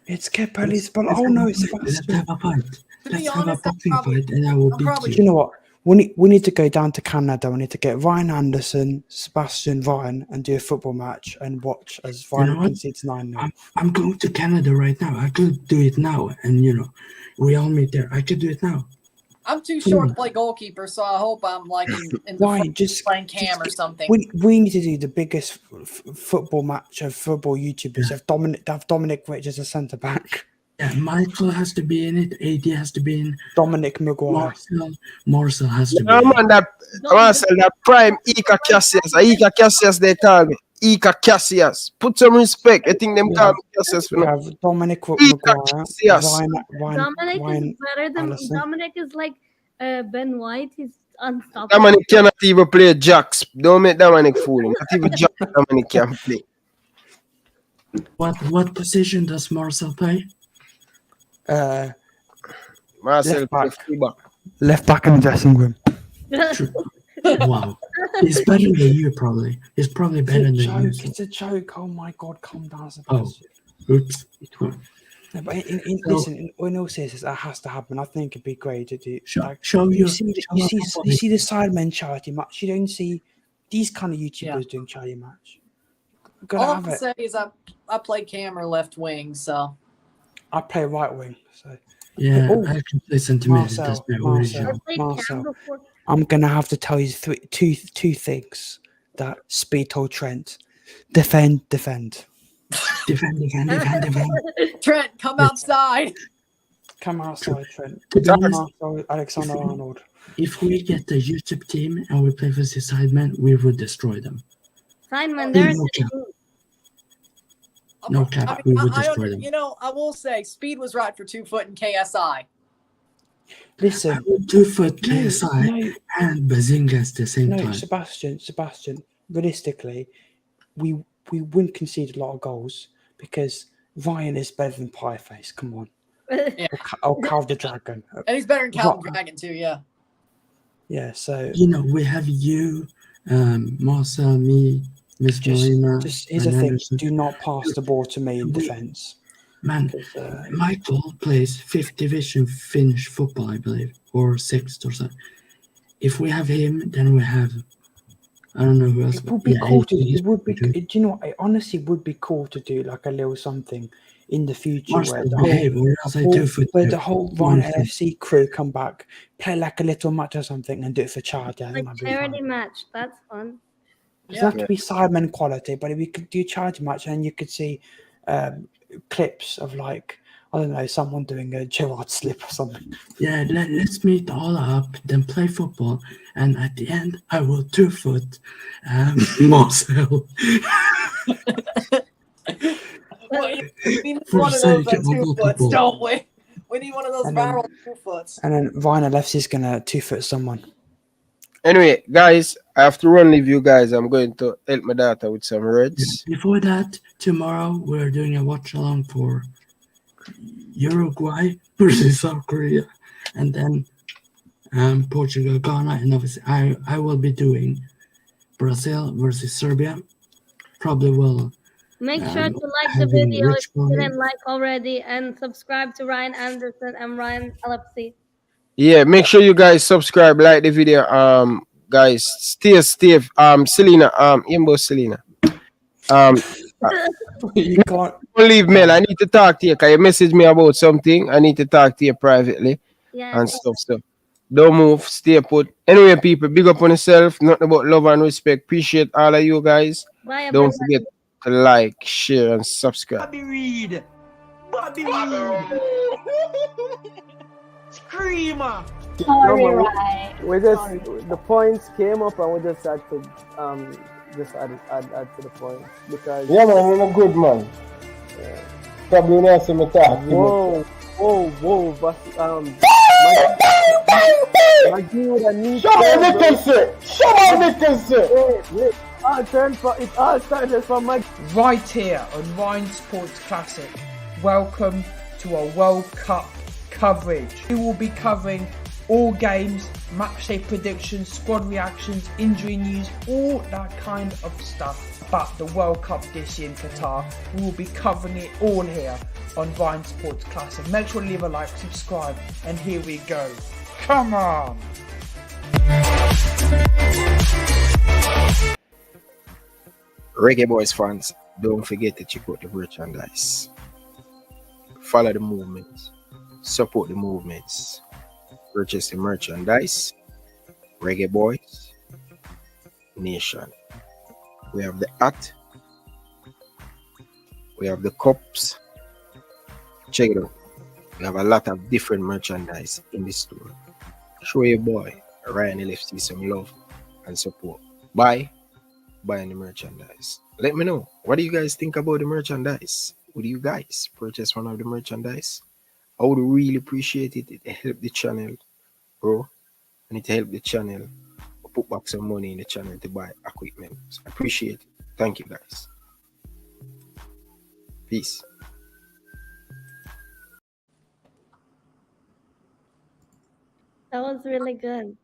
It's Kepa, Let's but have oh a no, it's fight. Let's Sebastian. have a fight. To Let's be have honest, a I'm boxing probably- fight and I will I'm beat probably- Do you you. know what? We need to go down to Canada. We need to get Ryan Anderson, Sebastian, Ryan, and do a football match and watch as Ryan know what? concedes 9-0. I'm going to Canada right now. I could do it now. And, we all meet there. I could do it now. I'm too short to play goalkeeper, so I hope I'm like in the Ryan, front just playing cam or something. We need to do the biggest football match of football YouTubers. Have Dominic Rich as a centre back. Yeah, Michael has to be in it. AD has to be in. Dominic Maguire. Marcel has to be No in. man, that prime Ika Cassius they call me. Ika Cassius. Put some respect. I think them call me Cassius for We now. have Dominic Ika Maguire. Cassius. Dominic Ryan is better than Allison. Dominic is like Ben White. He's unstoppable. Dominic cannot even play jacks. Don't make Dominic fool him. Not even jacks Dominic can play. What position does Marcel play? Marcel Left play back. fullback. Left back in the dressing room. Wow, he's better than you probably. He's probably better than you. It's a joke. Oh my God, calm down, Oh, Sebastian. oops. No, but listen, in all seriousness, that has to happen. I think it'd be great to do. Show You your. see the Sidemen charity match. You don't see these kind of YouTubers doing charity match. Gotta All I have can it. say is I play cam or left wing, so I play right wing, so Yeah, Oh, I can play centimeters. That's my Marcel. origin. Marcel. I'm gonna have to tell you two things that speed told Trent. Defend. Defend. Trent, come outside. Come outside, Trent. To be honest, Marcel, Alexander Arnold. if we get the YouTube team and we play with the Sidemen, we would destroy them. Sidemen, they're No cap. No cap, we would destroy them. You know, I will say, Speed was right for 2 foot in KSI. Listen, 2 foot KSI and Bazinga at the same time. Sebastian. Realistically, we wouldn't concede a lot of goals because Ryan is better than Pieface. Come on, Yeah. I'll carve the dragon. And he's better than Calvin Dragon, too, yeah. Yeah, so You know, we have you, Marcel, me, Miss Marina. just here's the and thing: Anderson. do not pass the ball to me in defence. Man, Michael plays 5th division Finnish football, I believe, or 6th or something. If we have him, then we have, I don't know who else. It would be yeah, cool to. 18 It would be. too. Do you know what? It honestly would be cool to do like a little something in the future Marcel, where behave, or else I do for where you. the whole Ryan LFC crew come back, play like a little match or something, and do it for charity. I think like that'd be charity fun. match. That's fun. It doesn't have to be Sidemen quality, but if we could do charity match and you could see clips of like, I don't know, someone doing a Gerard slip or something. Yeah, let's meet all up, then play football, and at the end, I will 2 foot Marcel. We need For one of the those sake on of 2 multiple. foots, don't we? We need one of those And then- viral 2 foots. And then Ryan LFC is gonna 2 foot someone. Anyway, guys, I have to run with you guys. I'm going to help my daughter with some words. Before that, tomorrow we're doing a watch along for Uruguay versus South Korea, and then Portugal, Ghana, and obviously I will be doing Brazil versus Serbia. Probably will. Make sure to like the having video if Rich you Boy. didn't like already, and subscribe to Ryan Anderson and Ryan LFC. Yeah, make sure you guys subscribe, like the video. Guys, Steve, Selena, Selena. You can't. Don't leave mail. I need to talk to you. Can you message me about something? I need to talk to you privately Yeah. and stuff. So don't move, stay put. Anyway, people, big up on yourself. Nothing about love and respect. Appreciate all of you guys. Bye, Don't everybody. forget to like, share, and subscribe. Bobby Reed. Screamer. We just the points came up and we just had to add to the points because Yeah, man, I'm a good man. Probably not some talk. whoa, but Maggie would have need Show my Nicholson. wait. It all started from Maggie. Right here on Ryan Sports Classic. Welcome to our World Cup coverage. We will be covering all games, match day predictions, squad reactions, injury news, all that kind of stuff about the World Cup this year in Qatar. We will be covering it all here on Ryan Sports Classic. Make sure to leave a like, subscribe, and here we go. Come on! Reggae Boyz fans, don't forget to check out the merchandise. Follow the movements. Support the movements. purchase the merchandise. Reggae Boyz Nation. We have the hat. We have the cups. Check it out. We have a lot of different merchandise in the store. Show your boy Ryan LFC some love and support. Buying the merchandise. Let me know. What do you guys think about the merchandise? Would you guys purchase one of the merchandise? I would really appreciate it. It help the channel, bro. And it help the channel. Put back some money in the channel to buy equipment. So I appreciate it. Thank you guys. Peace. That was really good.